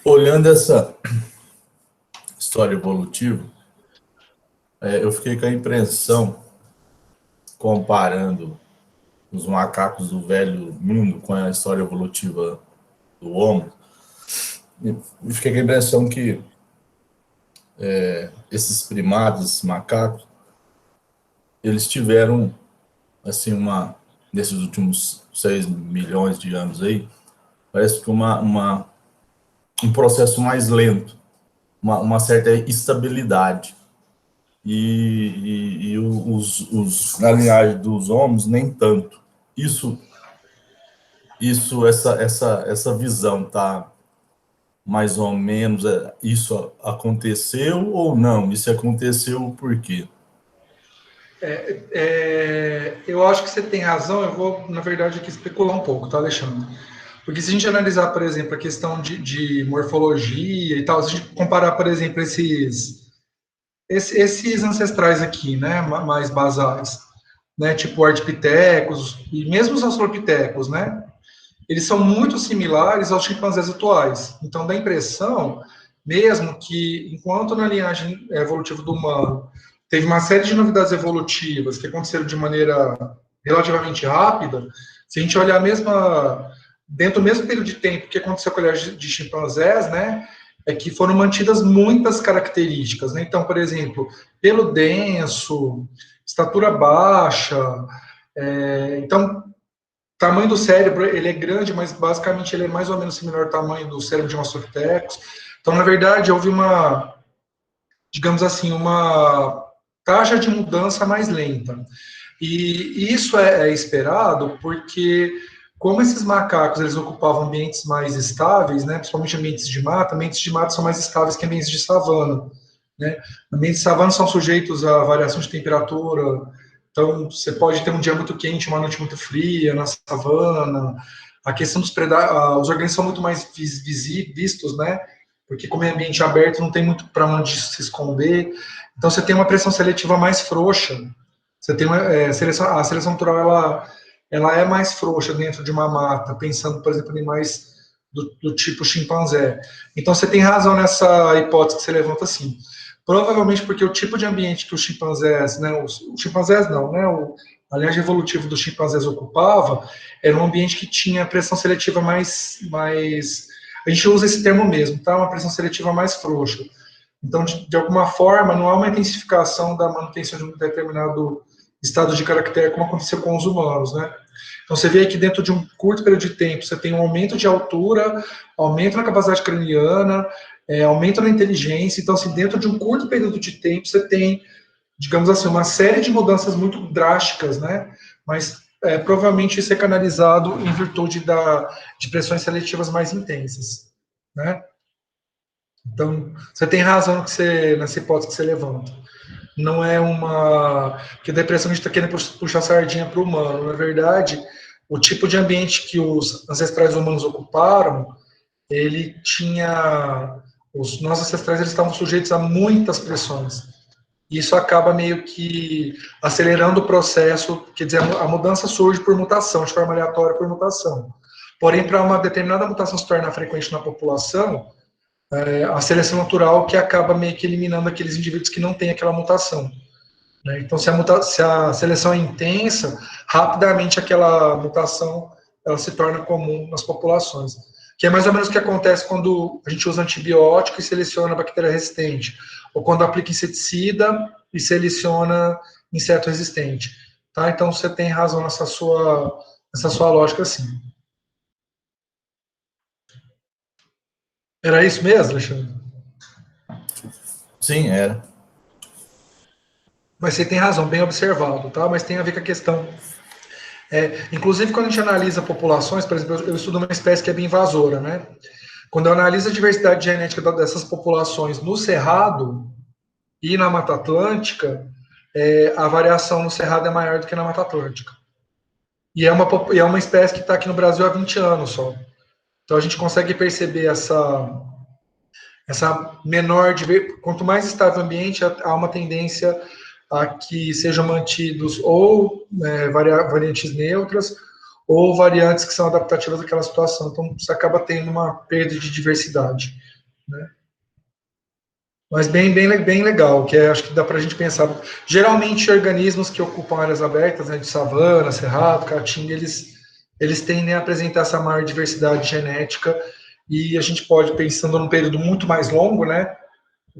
Olhando essa história evolutiva, eu fiquei com a impressão, comparando os macacos do velho mundo com a história evolutiva do Homo, e fiquei com a impressão que esses primatas, macacos, eles tiveram, assim, nesses últimos 6 milhões de anos aí, parece que um processo mais lento, uma certa estabilidade. E na linhagem dos homens, nem tanto. Essa visão tá mais ou menos, isso aconteceu ou não? Isso aconteceu por quê? Eu acho que você tem razão, eu vou, na verdade, aqui especular um pouco, tá, Alexandre? Porque se a gente analisar, por exemplo, a questão de morfologia e tal, se a gente comparar, por exemplo, esses ancestrais aqui, né, mais basais, né, tipo Ardipithecus e mesmo os Australopithecus, né, eles são muito similares aos chimpanzés atuais. Então, dá a impressão, mesmo que, enquanto na linhagem evolutiva do humano teve uma série de novidades evolutivas que aconteceram de maneira relativamente rápida, se a gente olhar a mesma, dentro do mesmo período de tempo que aconteceu com a linhagem de chimpanzés, né, é que foram mantidas muitas características, né? Então, por exemplo, pelo denso, estatura baixa, então tamanho do cérebro, ele é grande, mas basicamente ele é mais ou menos similar ao tamanho do cérebro de um Australopithecus. Então, na verdade, houve uma, digamos assim, uma taxa de mudança mais lenta. E isso é esperado porque, como esses macacos eles ocupavam ambientes mais estáveis, né, principalmente ambientes de mata são mais estáveis que ambientes de savana. Né? Ambientes de savana são sujeitos a variação de temperatura, então você pode ter um dia muito quente, uma noite muito fria na savana. A questão dos predadores, os organismos são muito mais vistos, né? Porque como é ambiente aberto, não tem muito para onde se esconder. Então você tem uma pressão seletiva mais frouxa. Você tem a seleção natural ela é mais frouxa dentro de uma mata, pensando, por exemplo, em animais do tipo chimpanzé. Então você tem razão nessa hipótese que você levanta assim. Provavelmente porque o tipo de ambiente que os chimpanzés, né, os chimpanzés não, né, a linhagem evolutiva dos chimpanzés ocupava era um ambiente que tinha pressão seletiva mais a gente usa esse termo mesmo, tá? Uma pressão seletiva mais frouxa. Então, de alguma forma, não há uma intensificação da manutenção de um determinado estado de caractere, como aconteceu com os humanos, né? Então, você vê que dentro de um curto período de tempo, você tem um aumento de altura, aumento na capacidade craniana, aumento na inteligência. Então, assim, dentro de um curto período de tempo, você tem, digamos assim, uma série de mudanças muito drásticas, né? Mas provavelmente isso é canalizado em virtude de pressões seletivas mais intensas, né? Então, você tem razão nessa hipótese que você levanta. Não é uma. Porque depressão a gente está querendo puxar a sardinha para o humano. Na verdade, o tipo de ambiente que os ancestrais humanos ocuparam, ele tinha. Os nossos ancestrais eles estavam sujeitos a muitas pressões. E isso acaba meio que acelerando o processo, quer dizer, a mudança surge por mutação, de forma aleatória por mutação. Porém, para uma determinada mutação se tornar frequente na população, a seleção natural que acaba meio que eliminando aqueles indivíduos que não têm aquela mutação. Né? Então, se a seleção é intensa, rapidamente aquela mutação ela se torna comum nas populações. Que é mais ou menos o que acontece quando a gente usa antibiótico e seleciona bactéria resistente, ou quando aplica inseticida e seleciona inseto resistente. Tá? Então, você tem razão nessa sua lógica, sim. Era isso mesmo, Alexandre? Sim, era. Mas você tem razão, bem observado, tá? Mas tem a ver com a questão. Inclusive, quando a gente analisa populações, por exemplo, eu estudo uma espécie que é bem invasora, né? Quando eu analiso a diversidade genética dessas populações no Cerrado e na Mata Atlântica, a variação no Cerrado é maior do que na Mata Atlântica. E é uma espécie que está aqui no Brasil há 20 anos só. Então a gente consegue perceber essa menor. Quanto mais estável o ambiente, há uma tendência a que sejam mantidos ou variantes neutras ou variantes que são adaptativas àquela situação. Então, você acaba tendo uma perda de diversidade. né? Mas bem legal, que acho que dá para a gente pensar. Geralmente, organismos que ocupam áreas abertas, né, de savana, cerrado, caatinga, eles tendem a apresentar essa maior diversidade genética, e a gente pode, pensando num período muito mais longo, né,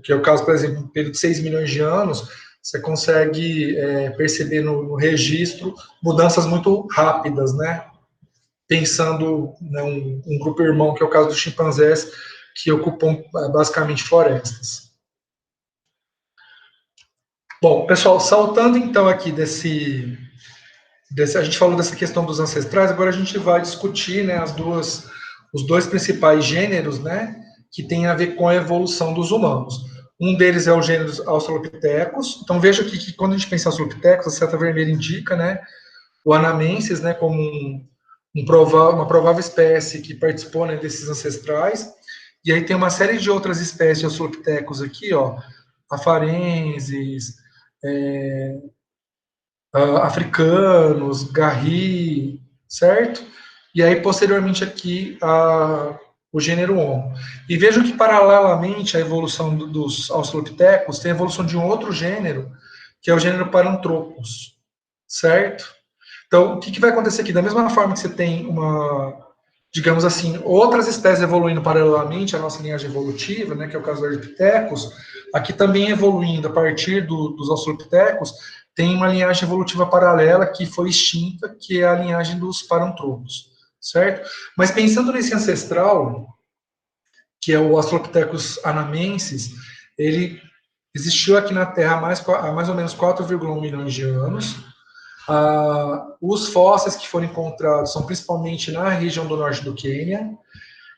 que é o caso, por exemplo, um período de 6 milhões de anos, você consegue perceber no registro mudanças muito rápidas, né? Pensando, né, um grupo irmão, que é o caso dos chimpanzés, que ocupam basicamente florestas. Bom, pessoal, saltando então aqui a gente falou dessa questão dos ancestrais, agora a gente vai discutir, né, os dois principais gêneros, né, que tem a ver com a evolução dos humanos. Um deles é o gênero Australopithecus. Então veja aqui que quando a gente pensa em Australopithecus, a seta vermelha indica, né, o Anamensis, né, como uma provável espécie que participou, né, desses ancestrais. E aí tem uma série de outras espécies de Australopithecus aqui, ó, afarenses, africanos, garri, certo? E aí, posteriormente, aqui, o gênero Homo. E vejam que, paralelamente à evolução dos Australopithecus, tem a evolução de um outro gênero, que é o gênero Paranthropus, certo? Então, o que vai acontecer aqui? Da mesma forma que você tem digamos assim, outras espécies evoluindo paralelamente à nossa linhagem evolutiva, né, que é o caso do Ardipithecus, aqui também evoluindo a partir dos Australopithecus, tem uma linhagem evolutiva paralela que foi extinta, que é a linhagem dos Paranthropus, certo? Mas pensando nesse ancestral, que é o Australopithecus anamensis, ele existiu aqui na Terra há mais ou menos 4,1 milhões de anos. Os fósseis que foram encontrados são principalmente na região do norte do Quênia,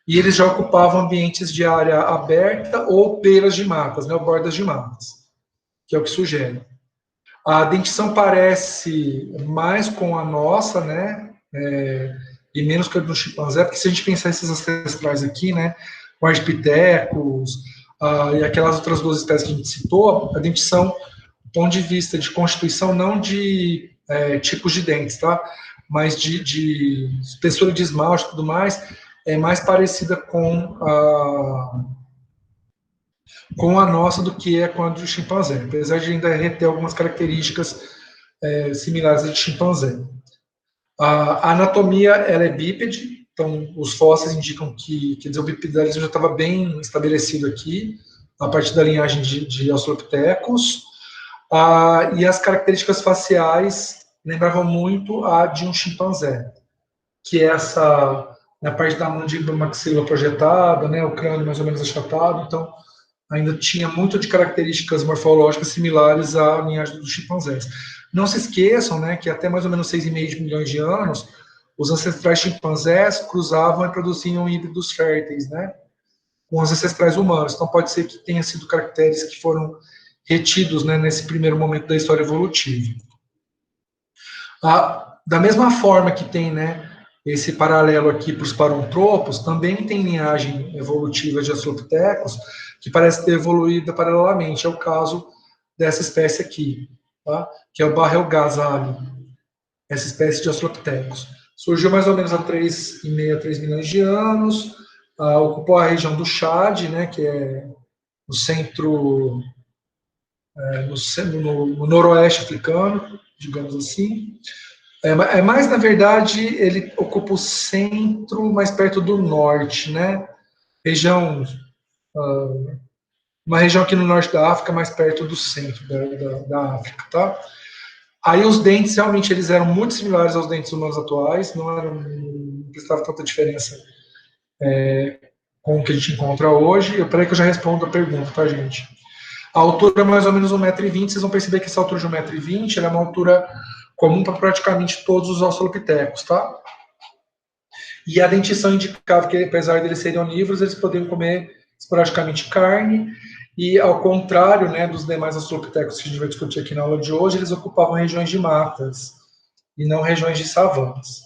e eles já ocupavam ambientes de área aberta ou beiras de matas, né, ou bordas de matas, que é o que sugere. A dentição parece mais com a nossa, né, e menos que a do chimpanzé, porque se a gente pensar esses ancestrais aqui, né, o Ardipithecus, e aquelas outras duas espécies que a gente citou, a dentição, do ponto de vista de constituição, não de tipos de dentes, tá? Mas de espessura de esmalte e tudo mais, é mais parecida com a nossa do que é com a do chimpanzé, apesar de ainda reter algumas características similares à de chimpanzé. A anatomia ela é bípede, então os fósseis indicam que, quer dizer, o bipedalismo já estava bem estabelecido aqui, a partir da linhagem de Australopithecus, e as características faciais lembravam muito a de um chimpanzé, que é essa, na parte da mandíbula maxila projetada, né, o crânio mais ou menos achatado, então ainda tinha muito de características morfológicas similares à linhagem dos chimpanzés. Não se esqueçam, né, que até mais ou menos 6,5 milhões de anos, os ancestrais chimpanzés cruzavam e produziam híbridos férteis, né, com os ancestrais humanos. Então pode ser que tenha sido caracteres que foram retidos, né, nesse primeiro momento da história evolutiva. Da mesma forma que tem, né, esse paralelo aqui para os paranthropos, também tem linhagem evolutiva de Australopithecus que parece ter evoluído paralelamente. É o caso dessa espécie aqui, tá? Que é o Barrelgazali, essa espécie de Australopithecus. Surgiu mais ou menos há 3,5 a 3 milhões de anos, ocupou a região do Chad, né, que é no centro, no noroeste africano, digamos assim. Mas, na verdade, ele ocupa o centro, mais perto do norte, né? Região, uma região aqui no norte da África, mais perto do centro da África, tá? Aí os dentes, realmente, eles eram muito similares aos dentes humanos atuais, não prestava tanta diferença com o que a gente encontra hoje. Peraí que eu já respondo a pergunta, tá, gente? A altura é mais ou menos 1,20 m, vocês vão perceber que essa altura de 1,20 m é uma altura comum para praticamente todos os australopitecos, tá? E a dentição indicava que, apesar de eles serem onívoros, eles poderiam comer esporadicamente carne, e ao contrário, né, dos demais australopitecos que a gente vai discutir aqui na aula de hoje, eles ocupavam regiões de matas e não regiões de savanas.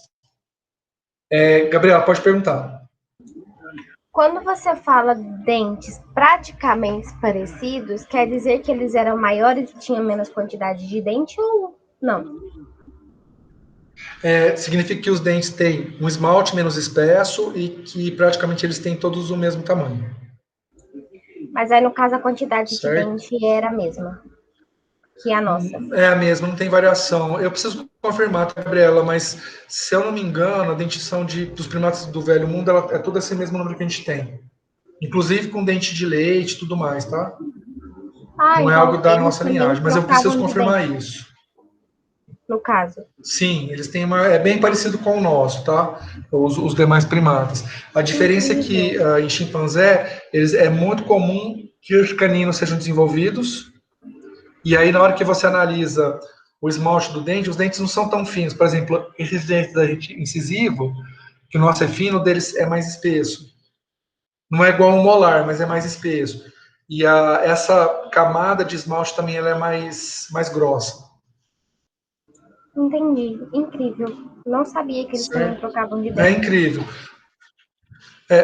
Gabriela, pode perguntar. Quando você fala dentes praticamente parecidos, quer dizer que eles eram maiores e tinham menos quantidade de dente ou não? Significa que os dentes têm um esmalte menos espesso e que praticamente eles têm todos o mesmo tamanho. Mas aí, no caso, a quantidade Certo? de dente era a mesma que a nossa. É a mesma, não tem variação. Eu preciso confirmar, tá, Gabriela, mas se eu não me engano, a dentição dos primatas do Velho Mundo ela é todo esse mesmo número que a gente tem. Inclusive com dente de leite e tudo mais, tá? Ah, Não é então algo da eles nossa também linhagem, mas eu preciso trocavam de confirmar dente, isso. no caso. Sim, eles têm é bem parecido com o nosso, tá? Os demais primatas. A diferença é que Incrível. em chimpanzé, é muito comum que os caninos sejam desenvolvidos, e aí na hora que você analisa o esmalte do dente, os dentes não são tão finos. Por exemplo, esses dentes da gente incisivo, que o nosso é fino, o deles é mais espesso. Não é igual um molar, mas é mais espesso. E essa camada de esmalte também ela é mais grossa. Entendi. Incrível. Não sabia que eles também Certo? trocavam de É dente. incrível.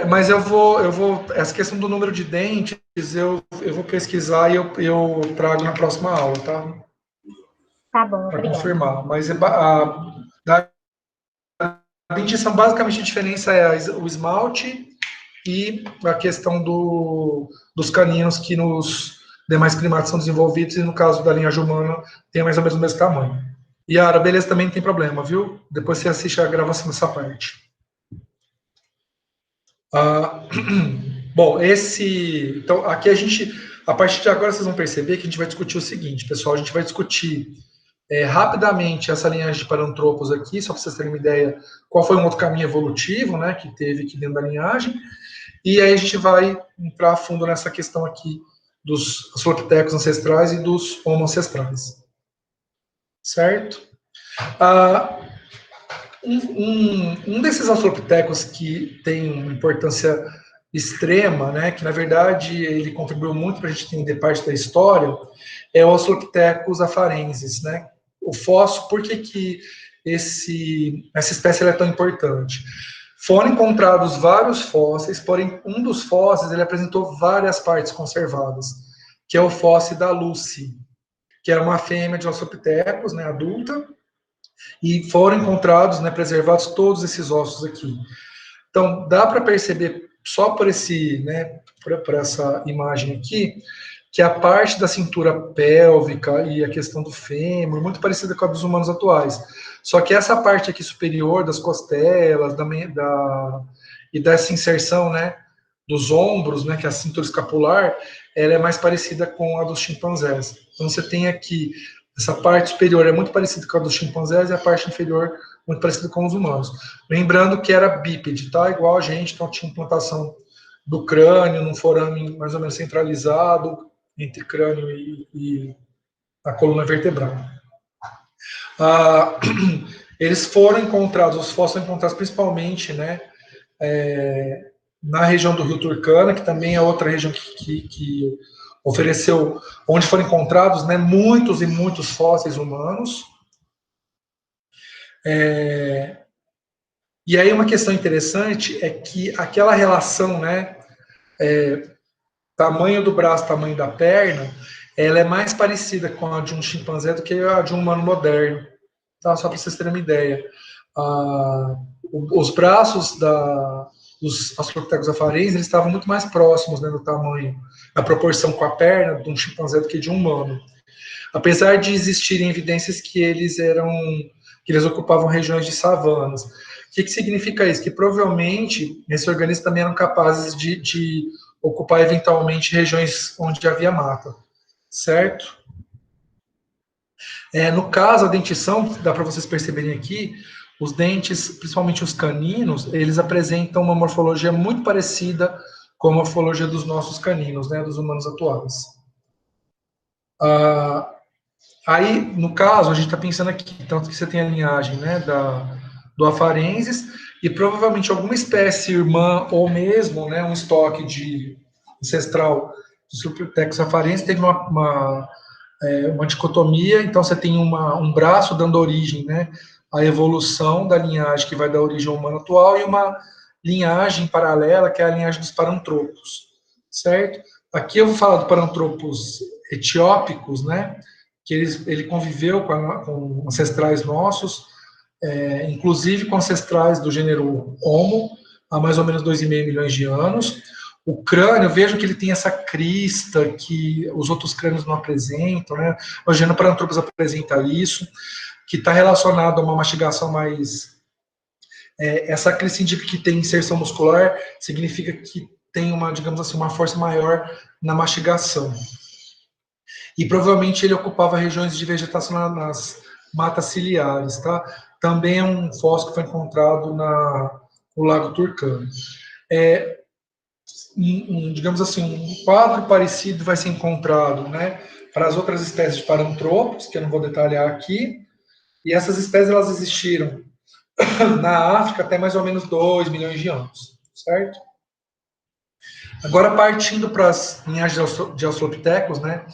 Mas essa questão do número de dentes, eu vou pesquisar e eu trago na próxima aula, tá? Tá bom, Para obrigada. confirmar. Mas a dentição, basicamente, a diferença é o esmalte e a questão dos caninos que nos demais primatas são desenvolvidos e no caso da linhagem humana tem mais ou menos o mesmo tamanho. E a beleza também não tem problema, viu? Depois você assiste a gravação dessa parte. Ah, bom, então, aqui a partir de agora vocês vão perceber que a gente vai discutir o seguinte, pessoal, a gente vai discutir rapidamente essa linhagem de Paranthropus aqui, só para vocês terem uma ideia qual foi um outro caminho evolutivo, né, que teve aqui dentro da linhagem, e aí a gente vai entrar a fundo nessa questão aqui dos Australopithecus ancestrais e dos Homo ancestrais, certo? Ah, um desses Australopithecus que tem uma importância extrema, né, que na verdade ele contribuiu muito para a gente entender parte da história, é o Australopithecus afarensis, né? O fóssil, por que essa espécie é tão importante? Foram encontrados vários fósseis, porém um dos fósseis ele apresentou várias partes conservadas, que é o fóssil da Lucy, que era uma fêmea de Australopithecus, né, adulta, e foram encontrados, né, preservados todos esses ossos aqui. Então, dá para perceber só por por essa imagem aqui, que a parte da cintura pélvica e a questão do fêmur muito parecida com a dos humanos atuais. Só que essa parte aqui superior das costelas, e dessa inserção, né, dos ombros, né, que é a cintura escapular, ela é mais parecida com a dos chimpanzés. Então você tem aqui essa parte superior é muito parecida com a dos chimpanzés e a parte inferior muito parecida com os humanos. Lembrando que era bípede, tá? Igual a gente, então tinha implantação do crânio num forame mais ou menos centralizado entre crânio e a coluna vertebral. Eles foram encontrados, os fósseis foram encontrados principalmente, né, na região do Rio Turkana, que também é outra região que ofereceu, onde foram encontrados, né, muitos e muitos fósseis humanos. E aí uma questão interessante é que aquela relação, né, tamanho do braço, tamanho da perna, ela é mais parecida com a de um chimpanzé do que a de um humano moderno. Tá? Só para vocês terem uma ideia. Os braços dos Australopithecus afarenses eles estavam muito mais próximos, né, no tamanho, na proporção com a perna de um chimpanzé do que de um humano. Apesar de existirem evidências que eles ocupavam regiões de savanas. O que significa isso? Que provavelmente esses organismos também eram capazes de ocupar eventualmente regiões onde havia mata, certo? No caso, a dentição, dá para vocês perceberem aqui, os dentes, principalmente os caninos, eles apresentam uma morfologia muito parecida com a morfologia dos nossos caninos, né, dos humanos atuais. Aí, no caso, a gente está pensando aqui, tanto que você tem a linhagem, né, do afarensis, e provavelmente alguma espécie irmã, ou mesmo, né, um estoque ancestral do Australopithecus afarensis teve uma dicotomia, então você tem um braço dando origem, né, à evolução da linhagem que vai dar origem ao humano atual, e uma linhagem paralela, que é a linhagem dos Paranthropus, certo? Aqui eu vou falar do Paranthropus etiópicos, né, que ele conviveu com ancestrais nossos, inclusive com ancestrais do gênero Homo, há mais ou menos 2,5 milhões de anos. O crânio, eu vejo que ele tem essa crista que os outros crânios não apresentam, né? O Genoparanthropus apresenta isso, que está relacionado a uma mastigação mais... essa crista indica que tem inserção muscular, significa que tem uma, digamos assim, uma força maior na mastigação. E provavelmente ele ocupava regiões de vegetação nas matas ciliares, tá? Também é um fóssil que foi encontrado no Lago Turcano. Digamos assim, um quadro parecido vai ser encontrado, né, para as outras espécies de Paranthropus, que eu não vou detalhar aqui, e essas espécies elas existiram na África até mais ou menos 2 milhões de anos, certo? Agora, partindo para as linhagens de Australopithecus, né,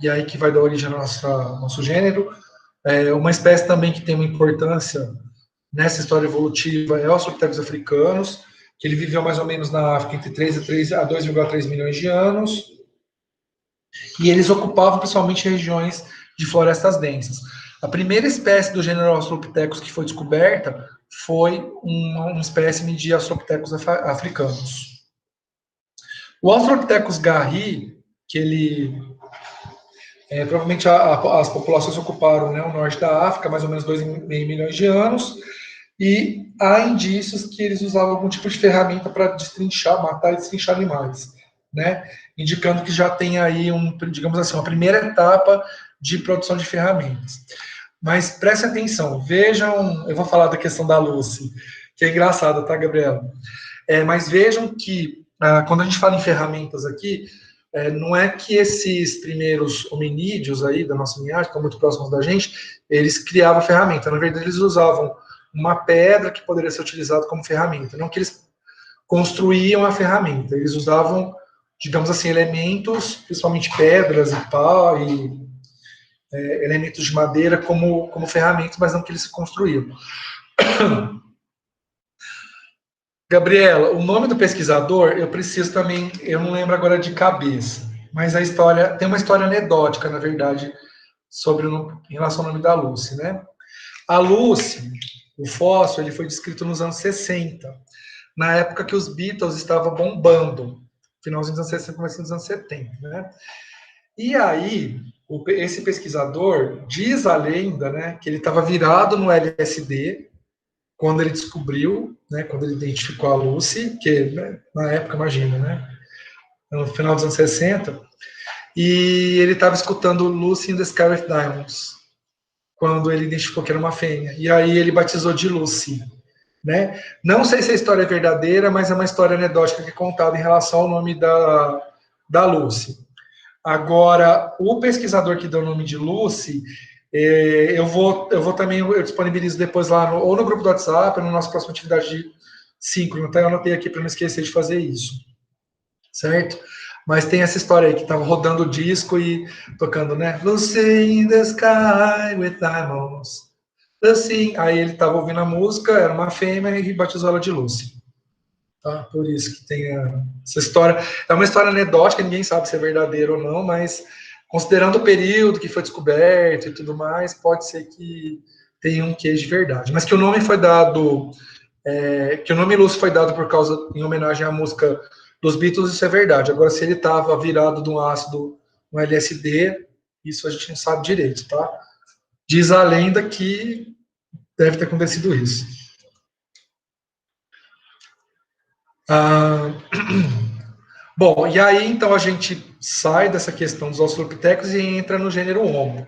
e aí que vai dar origem ao nosso gênero, uma espécie também que tem uma importância nessa história evolutiva é o Australopithecus africanos, que ele viveu mais ou menos na África entre 3 a 2,3 milhões de anos, e eles ocupavam principalmente regiões de florestas densas. A primeira espécie do gênero Australopithecus que foi descoberta foi uma espécime de Australopithecus africanos. O Australopithecus garri, que ele provavelmente as populações ocuparam, né, o norte da África, mais ou menos 2,5 milhões de anos, e há indícios que eles usavam algum tipo de ferramenta para destrinchar, matar e destrinchar animais, né? Indicando que já tem aí, digamos assim, uma primeira etapa de produção de ferramentas. Mas prestem atenção, vejam, eu vou falar da questão da Lucy, que é engraçada, tá, Gabriela? Mas vejam que, quando a gente fala em ferramentas aqui, não é que esses primeiros hominídeos aí da nossa linhagem, que estão muito próximos da gente, eles criavam ferramenta. Na verdade, eles usavam uma pedra que poderia ser utilizada como ferramenta. Não que eles construíam a ferramenta, eles usavam, digamos assim, elementos, principalmente pedras e pau, e elementos de madeira como ferramentas, mas não que eles se construíam. Gabriela, o nome do pesquisador, eu preciso também, eu não lembro agora de cabeça, mas a história, tem uma história anedótica, na verdade, em relação ao nome da Lucy, né? A Lucy, o fóssil, ele foi descrito nos anos 60, na época que os Beatles estavam bombando, finalzinho dos anos 60, começo dos anos 70, né? E aí, esse pesquisador diz a lenda, né, que ele estava virado no LSD quando ele descobriu, né, quando ele identificou a Lucy, que, né, na época, imagina, né, no final dos anos 60, e ele estava escutando Lucy in the Sky with Diamonds, quando ele identificou que era uma fêmea. E aí ele batizou de Lucy, né? Não sei se a história é verdadeira, mas é uma história anedótica que é contada em relação ao nome da Lucy. Agora, o pesquisador que deu o nome de Lucy, eu vou também, eu disponibilizo depois lá, ou no grupo do WhatsApp, ou na nossa próxima atividade de síncrono, tá? Eu anotei aqui para não esquecer de fazer isso, certo? Mas tem essa história aí, que estava rodando o disco e tocando, né? Lucy in the sky with diamonds. Lucy. Aí ele estava ouvindo a música, era uma fêmea e batizou ela de Lucy. Tá? Por isso que tem essa história. É uma história anedótica, ninguém sabe se é verdadeiro ou não, mas considerando o período que foi descoberto e tudo mais, pode ser que tenha um quê de verdade. Mas que o nome foi dado, que o nome Lucy foi dado por causa, em homenagem à música dos Beatles, isso é verdade. Agora, se ele estava virado de um ácido, um LSD, isso a gente não sabe direito, tá? Diz a lenda que deve ter acontecido isso. Bom, e aí então a gente sai dessa questão dos australopithecus e entra no gênero Homo.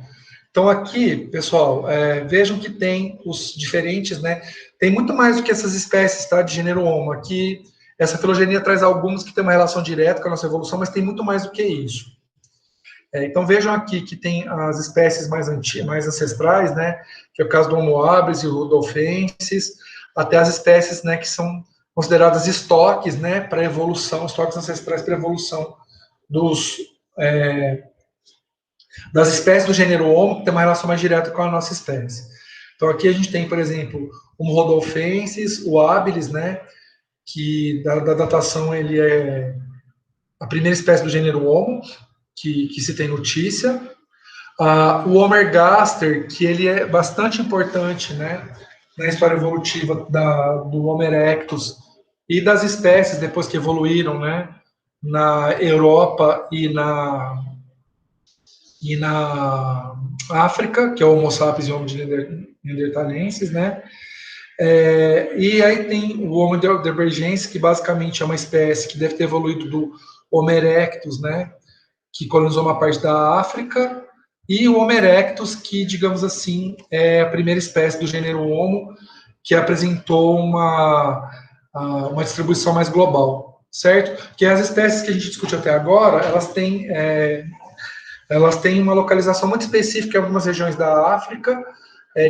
Então aqui, pessoal, vejam que tem os diferentes, né? Tem muito mais do que essas espécies, tá, de gênero Homo. Aqui, essa filogenia traz alguns que têm uma relação direta com a nossa evolução, mas tem muito mais do que isso. Então vejam aqui que tem as espécies mais antigas, mais ancestrais, né? Que é o caso do Homo habilis e o Rudolfensis, até as espécies, né, que são consideradas estoques, né, para evolução, estoques ancestrais para evolução das espécies do gênero Homo, que tem uma relação mais direta com a nossa espécie. Então aqui a gente tem, por exemplo, o Rhodolfensis, o habilis, né, que da datação ele é a primeira espécie do gênero Homo, que se tem notícia. O Homo ergaster, que ele é bastante importante, né, na história evolutiva do Homo erectus e das espécies depois que evoluíram, né, na Europa e na África, que é o Homo sapiens e o Homo neanderthalensis, né? E aí tem o Homo heidelbergensis, que basicamente é uma espécie que deve ter evoluído do Homo erectus, né? Que colonizou uma parte da África, e o Homo erectus, que, digamos assim, é a primeira espécie do gênero Homo que apresentou uma distribuição mais global, certo? Que as espécies que a gente discute até agora, elas têm uma localização muito específica em algumas regiões da África,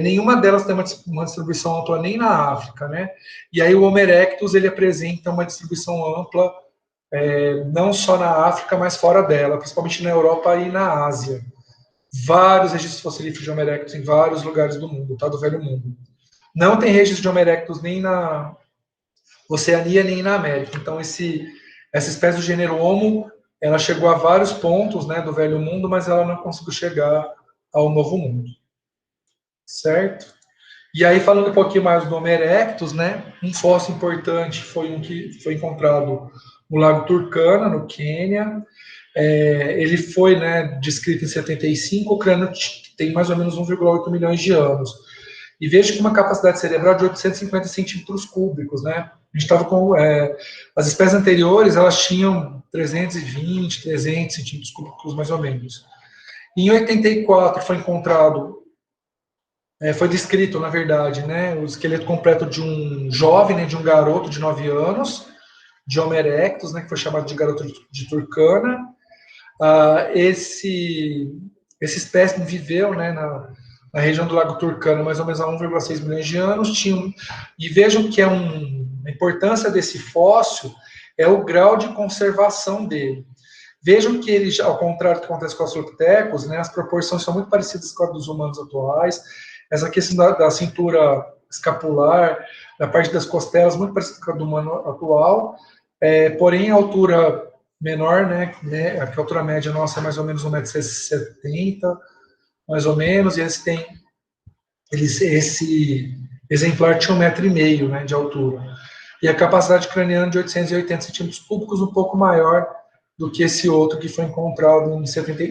nenhuma delas tem uma distribuição ampla nem na África, né? E aí o Homo erectus, ele apresenta uma distribuição ampla, não só na África, mas fora dela, principalmente na Europa e na Ásia. Vários registros fossilíferos de Homo erectus em vários lugares do mundo, tá? Do Velho Mundo. Não tem registro de Homo erectus nem na Oceania, nem na América. Então, essa espécie do gênero Homo, ela chegou a vários pontos, né, do Velho Mundo, mas ela não conseguiu chegar ao Novo Mundo. Certo? E aí, falando um pouquinho mais do Homo erectus, né, um fóssil importante foi um que foi encontrado no Lago Turkana, no Quênia. Ele foi, né, descrito em 75, o crânio tem mais ou menos 1,8 milhões de anos. E veja que uma capacidade cerebral de 850 centímetros cúbicos, né? A gente estava com... as espécies anteriores, elas tinham 320, 300 centímetros cúbicos, mais ou menos. Em 84 foi encontrado, foi descrito, na verdade, né, o esqueleto completo de um jovem, né, de um garoto de 9 anos, de Homo erectus, né, que foi chamado de garoto de Turkana. Esse espécime viveu, né, na região do Lago Turkana, mais ou menos há 1,6 milhões de anos. E vejam que a importância desse fóssil é o grau de conservação dele. Vejam que ele, ao contrário do que acontece com os australopitecos, né, as proporções são muito parecidas com as dos humanos atuais. Essa questão da cintura escapular, da parte das costelas, muito parecida com a do humano atual, porém a altura menor, né, a altura média nossa é mais ou menos 1,70 m, mais ou menos, e esse exemplar tinha 1,5 m, né, de altura. E a capacidade craniana de 880 centímetros cúbicos, um pouco maior do que esse outro que foi encontrado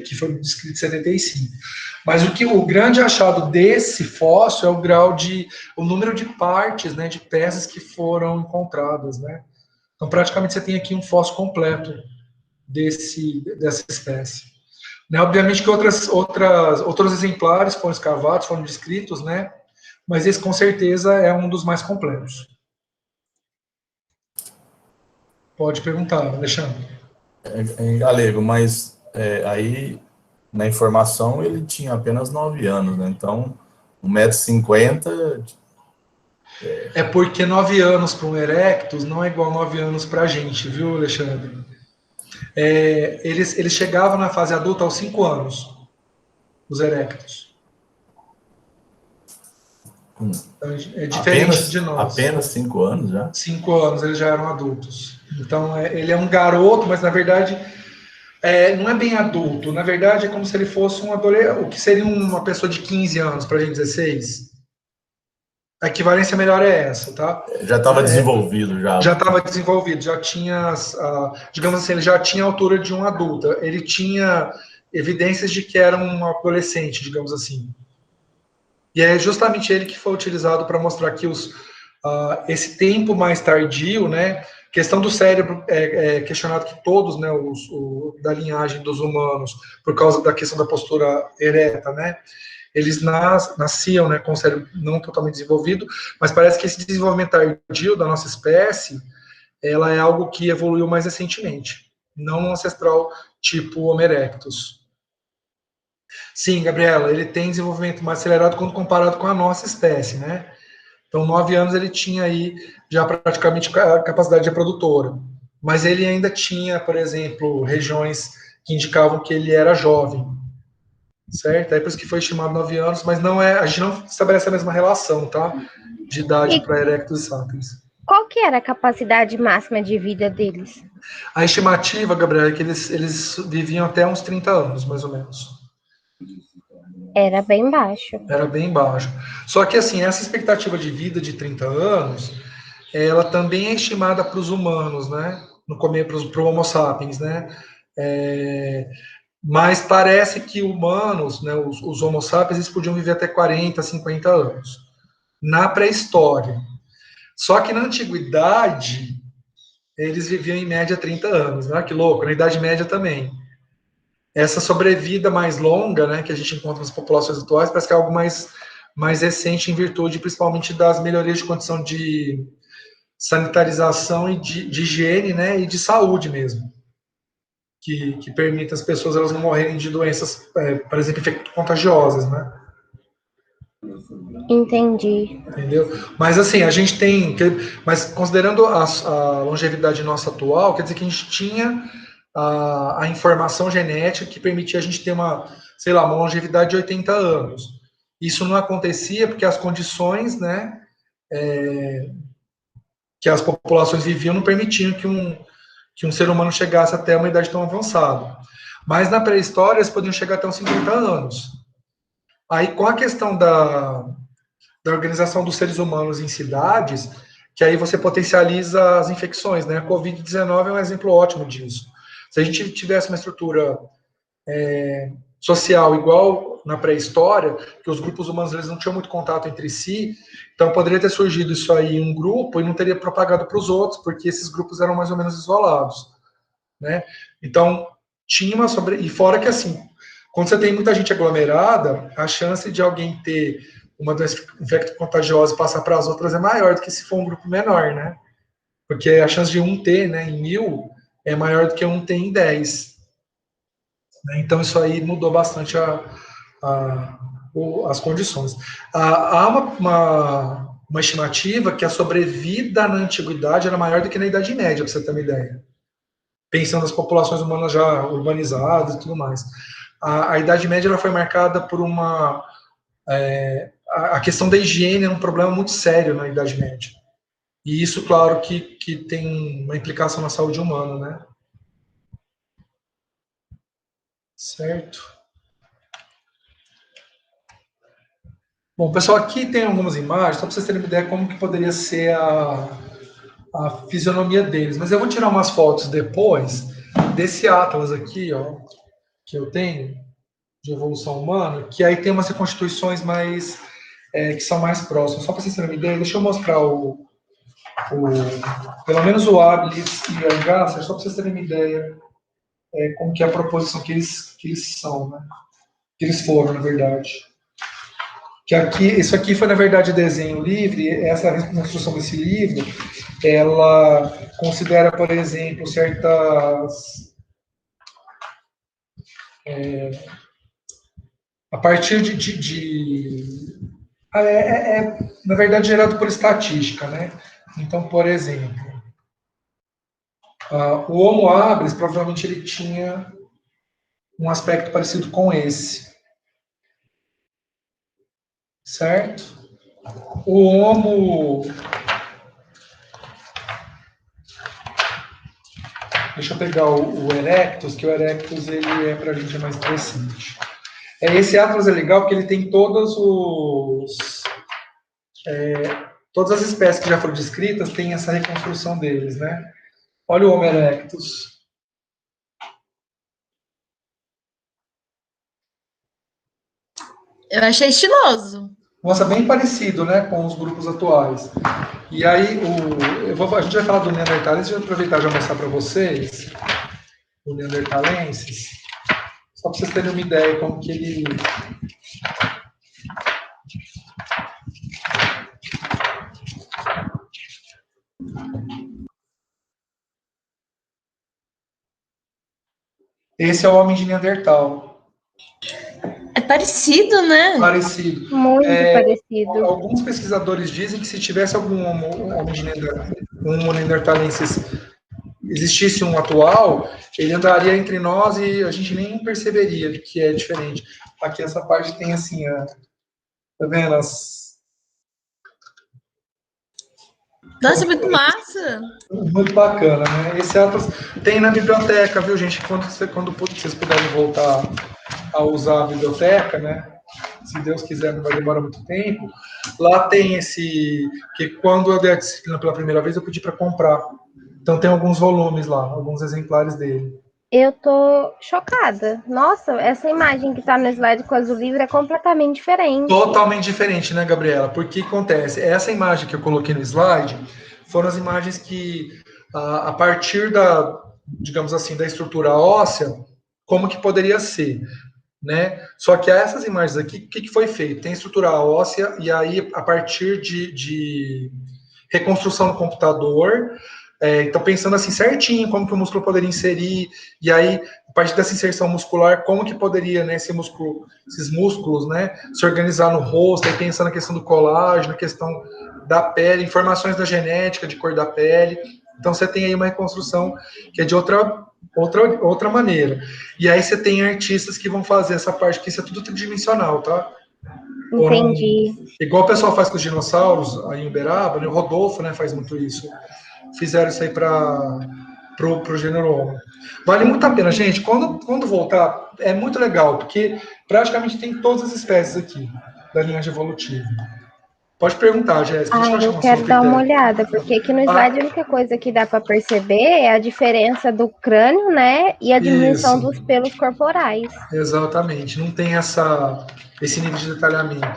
que foi descrito em 75. Mas o grande achado desse fóssil é o número de partes, né, de peças que foram encontradas, né? Então, praticamente, você tem aqui um fóssil completo dessa espécie. Né, obviamente que outros exemplares foram escavados, foram descritos, né? Mas esse, com certeza, é um dos mais completos. Pode perguntar, Alexandre. Galego, mas aí na informação ele tinha apenas 9 anos, né? Então, 1,50 m. É porque 9 anos para um erectus não é igual 9 anos para a gente, viu, Alexandre? Eles chegavam na fase adulta aos 5 anos, os erectus. Então, é diferente de nós. Apenas 5 anos já? 5 anos, eles já eram adultos. Então, ele é um garoto, mas na verdade não é bem adulto. Na verdade, é como se ele fosse um adolescente, o que seria uma pessoa de 15 anos para a gente 16. A equivalência melhor é essa, tá? Já estava desenvolvido, já. Já estava desenvolvido, já tinha, digamos assim, ele já tinha a altura de um adulto. Ele tinha evidências de que era um adolescente, digamos assim. E é justamente ele que foi utilizado para mostrar que esse tempo mais tardio, né? Questão do cérebro é questionado que todos, né, da linhagem dos humanos, por causa da questão da postura ereta, né? Eles nasciam, né, com o cérebro não totalmente desenvolvido, mas parece que esse desenvolvimento tardio da nossa espécie, ela é algo que evoluiu mais recentemente, não um ancestral tipo Homo erectus. Sim, Gabriela, ele tem desenvolvimento mais acelerado quando comparado com a nossa espécie, né? Então, 9 anos ele tinha aí já praticamente a capacidade reprodutora, mas ele ainda tinha, por exemplo, regiões que indicavam que ele era jovem, certo? É por isso que foi estimado 9 anos, mas a gente não estabelece a mesma relação, tá? De idade para erectus e sapiens. Qual que era a capacidade máxima de vida deles? A estimativa, Gabriela, é que eles viviam até uns 30 anos, mais ou menos. Era bem baixo. Era bem baixo. Só que, assim, essa expectativa de vida de 30 anos, ela também é estimada para os humanos, né? no começo para o Homo sapiens, né? Mas parece que humanos, né, os Homo sapiens, eles podiam viver até 40, 50 anos, na pré-história. Só que na antiguidade, eles viviam em média 30 anos, né? Que louco, na Idade Média também. Essa sobrevida mais longa, né, que a gente encontra nas populações atuais, parece que é algo mais recente, em virtude principalmente das melhorias de condição de sanitarização e de higiene, né, e de saúde mesmo, que permite as pessoas elas não morrerem de doenças, por exemplo, contagiosas, né? Entendi. Entendeu? Mas assim, a gente tem, mas considerando a longevidade nossa atual, quer dizer que a gente tinha a informação genética que permitia a gente ter sei lá, uma longevidade de 80 anos. Isso não acontecia porque as condições, né, que as populações viviam não permitiam que um ser humano chegasse até uma idade tão avançada. Mas na pré-história eles podiam chegar até uns 50 anos. Aí com a questão da organização dos seres humanos em cidades, que aí você potencializa as infecções, né? A Covid-19 é um exemplo ótimo disso. Se a gente tivesse uma estrutura social igual na pré-história, que os grupos humanos eles não tinham muito contato entre si, então poderia ter surgido isso aí em um grupo e não teria propagado para os outros, porque esses grupos eram mais ou menos isolados, né? Então, tinha uma e fora que assim, quando você tem muita gente aglomerada, a chance de alguém ter uma doença infecto-contagiosa e passar para as outras é maior do que se for um grupo menor, né? Porque a chance de um ter, né, em 1000 é maior do que um ter em 10. Né? Então, isso aí mudou bastante as condições. Há uma estimativa que a sobrevida na antiguidade era maior do que na Idade Média, para você ter uma ideia. Pensando nas populações humanas já urbanizadas e tudo mais. A Idade Média ela foi marcada por a questão da higiene é um problema muito sério na Idade Média. E isso, claro, que tem uma implicação na saúde humana, né? Certo. Bom, pessoal, aqui tem algumas imagens, só para vocês terem uma ideia como que poderia ser a fisionomia deles. Mas eu vou tirar umas fotos depois desse atlas aqui, ó, que eu tenho, de evolução humana, que aí tem umas reconstituições que são mais próximas. Só para vocês terem uma ideia, deixa eu mostrar pelo menos o Abilis e o Angasser, só para vocês terem uma ideia como que é a proposição que eles são, né? Que eles foram, na verdade. Isso aqui foi, na verdade, desenho livre. Essa reconstrução desse livro, ela considera, por exemplo, certas... a partir na verdade, gerado por estatística, né? Então, por exemplo, o Homo habilis, provavelmente ele tinha um aspecto parecido com esse. Certo? O Homo... Deixa eu pegar o Erectus, que o Erectus ele para a gente mais interessante. Esse atlas é legal porque ele tem todas as espécies que já foram descritas, tem essa reconstrução deles, né? Olha o Homo erectus. Eu achei estiloso. Nossa, bem parecido, né, com os grupos atuais. E aí, a gente vai falar do Neandertalensis, eu vou aproveitar e já mostrar para vocês o Neandertalensis, só para vocês terem uma ideia como que ele... Esse é o homem de Neandertal. É parecido, né? Parecido. Muito parecido. Alguns pesquisadores dizem que se tivesse algum homem de Neandertalensis, existisse um atual, ele andaria entre nós e a gente nem perceberia que é diferente. Aqui essa parte tem assim, tá vendo? Nossa, muito massa. Muito bacana, né? Esse atlas tem na biblioteca, viu, gente? Quando vocês puderem voltar a usar a biblioteca, né? Se Deus quiser, não vai demorar muito tempo. Lá tem que quando eu dei a disciplina pela primeira vez, eu pedi para comprar Então tem alguns volumes lá, alguns exemplares dele. Eu tô chocada. Nossa, essa imagem que tá no slide com o azul livre é completamente diferente. Totalmente diferente, né, Gabriela? Porque que acontece? Essa imagem que eu coloquei no slide foram as imagens que, a partir da, digamos assim, da estrutura óssea, como que poderia ser, né? Só que essas imagens aqui, o que foi feito? Tem estrutura óssea, e aí, a partir de reconstrução no computador, então pensando assim certinho como que o músculo poderia inserir, e aí, a partir dessa inserção muscular, como que poderia, né, esses músculos, né, se organizar no rosto, aí pensando na questão do colágeno, na questão da pele, informações da genética, de cor da pele. Então você tem aí uma reconstrução que é de outra maneira. E aí você tem artistas que vão fazer essa parte, que isso é tudo tridimensional, tá? Entendi. Igual o pessoal faz com os dinossauros aí em Uberaba, né? O Rodolfo, né, faz muito isso. Fizeram isso aí para o gênero Homo. Vale muito a pena, gente. Quando voltar, é muito legal, porque praticamente tem todas as espécies aqui da linhagem evolutiva. Pode perguntar, Jéssica. Ah, eu quero dar uma olhada, porque aqui no slide a única coisa que dá para perceber é a diferença do crânio, né, e a diminuição dos pelos corporais. Exatamente. Não tem esse nível de detalhamento.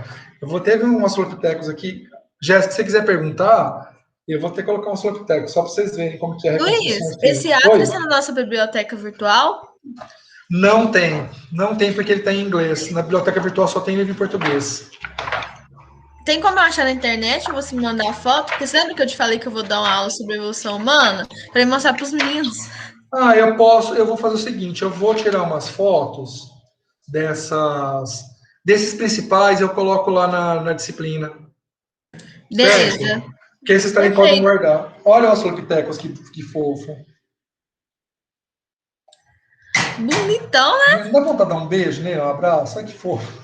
Eu vou ter um Australopithecus aqui. Jéssica, se você quiser perguntar, eu vou ter que colocar um Australopithecus, só para vocês verem como que é a reconstrução. Luiz, esse atlas é na nossa biblioteca virtual? Não tem porque ele está em inglês. Na biblioteca virtual só tem livro em português. Tem como eu achar na internet, você me mandar foto? Porque você lembra que eu te falei que eu vou dar uma aula sobre evolução humana? Para mostrar para os meninos. Eu vou fazer o seguinte, eu vou tirar umas fotos desses principais, eu coloco lá na disciplina. Beleza. Certo? Que aí vocês também podem guardar. Olha o Australopithecus, que fofo. Bonitão, né? Não dá vontade de dar um beijo, né? Um abraço? Olha que fofo.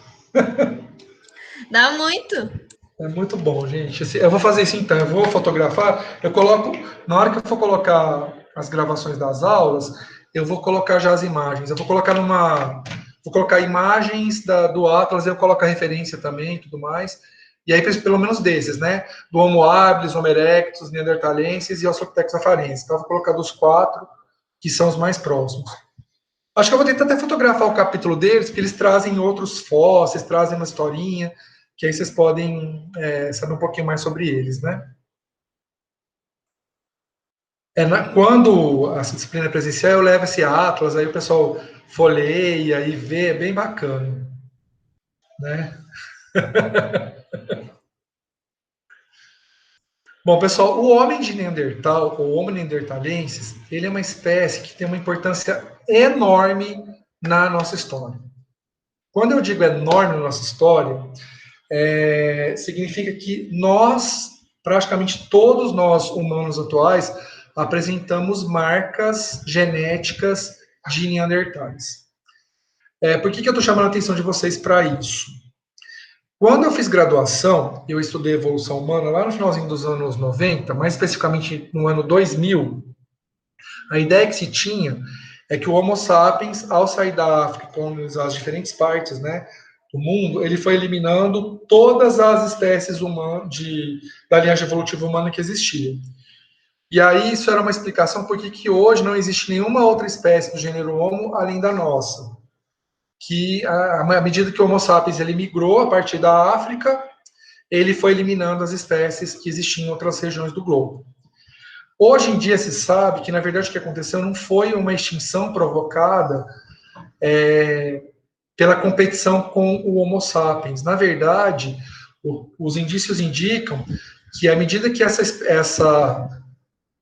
Dá muito. É muito bom, gente. Eu vou fazer isso então. Eu vou fotografar. Eu coloco. Na hora que eu for colocar as gravações das aulas, eu vou colocar já as imagens. Eu vou colocar Vou colocar imagens do Atlas, eu coloco a referência também e tudo mais. E aí, pelo menos desses, né? Do Homo habilis, Homo erectus, Neanderthalensis e Australopithecus afarensis. Então, eu vou colocar dos 4, que são os mais próximos. Acho que eu vou tentar até fotografar o capítulo deles, porque eles trazem outros fósseis, trazem uma historinha, que aí vocês podem saber um pouquinho mais sobre eles, né? Quando a disciplina é presencial, eu levo esse atlas, aí o pessoal folheia e vê, é bem bacana, né? Bom, pessoal, o homem de Neandertal, ou Homo neanderthalensis, ele é uma espécie que tem uma importância enorme na nossa história. Quando eu digo enorme na nossa história, significa que praticamente todos nós humanos atuais, apresentamos marcas genéticas de Neandertais. Por que eu estou chamando a atenção de vocês para isso? Quando eu fiz graduação, eu estudei evolução humana lá no finalzinho dos anos 90, mais especificamente no ano 2000, a ideia que se tinha é que o Homo sapiens, ao sair da África, colonizar as diferentes partes, né, do mundo, ele foi eliminando todas as espécies da linhagem evolutiva humana que existia. E aí isso era uma explicação por que hoje não existe nenhuma outra espécie do gênero Homo além da nossa. Que à medida que o Homo sapiens ele migrou a partir da África, ele foi eliminando as espécies que existiam em outras regiões do globo. Hoje em dia se sabe que, na verdade, o que aconteceu não foi uma extinção provocada pela competição com o Homo sapiens. Na verdade, os indícios indicam que, à medida que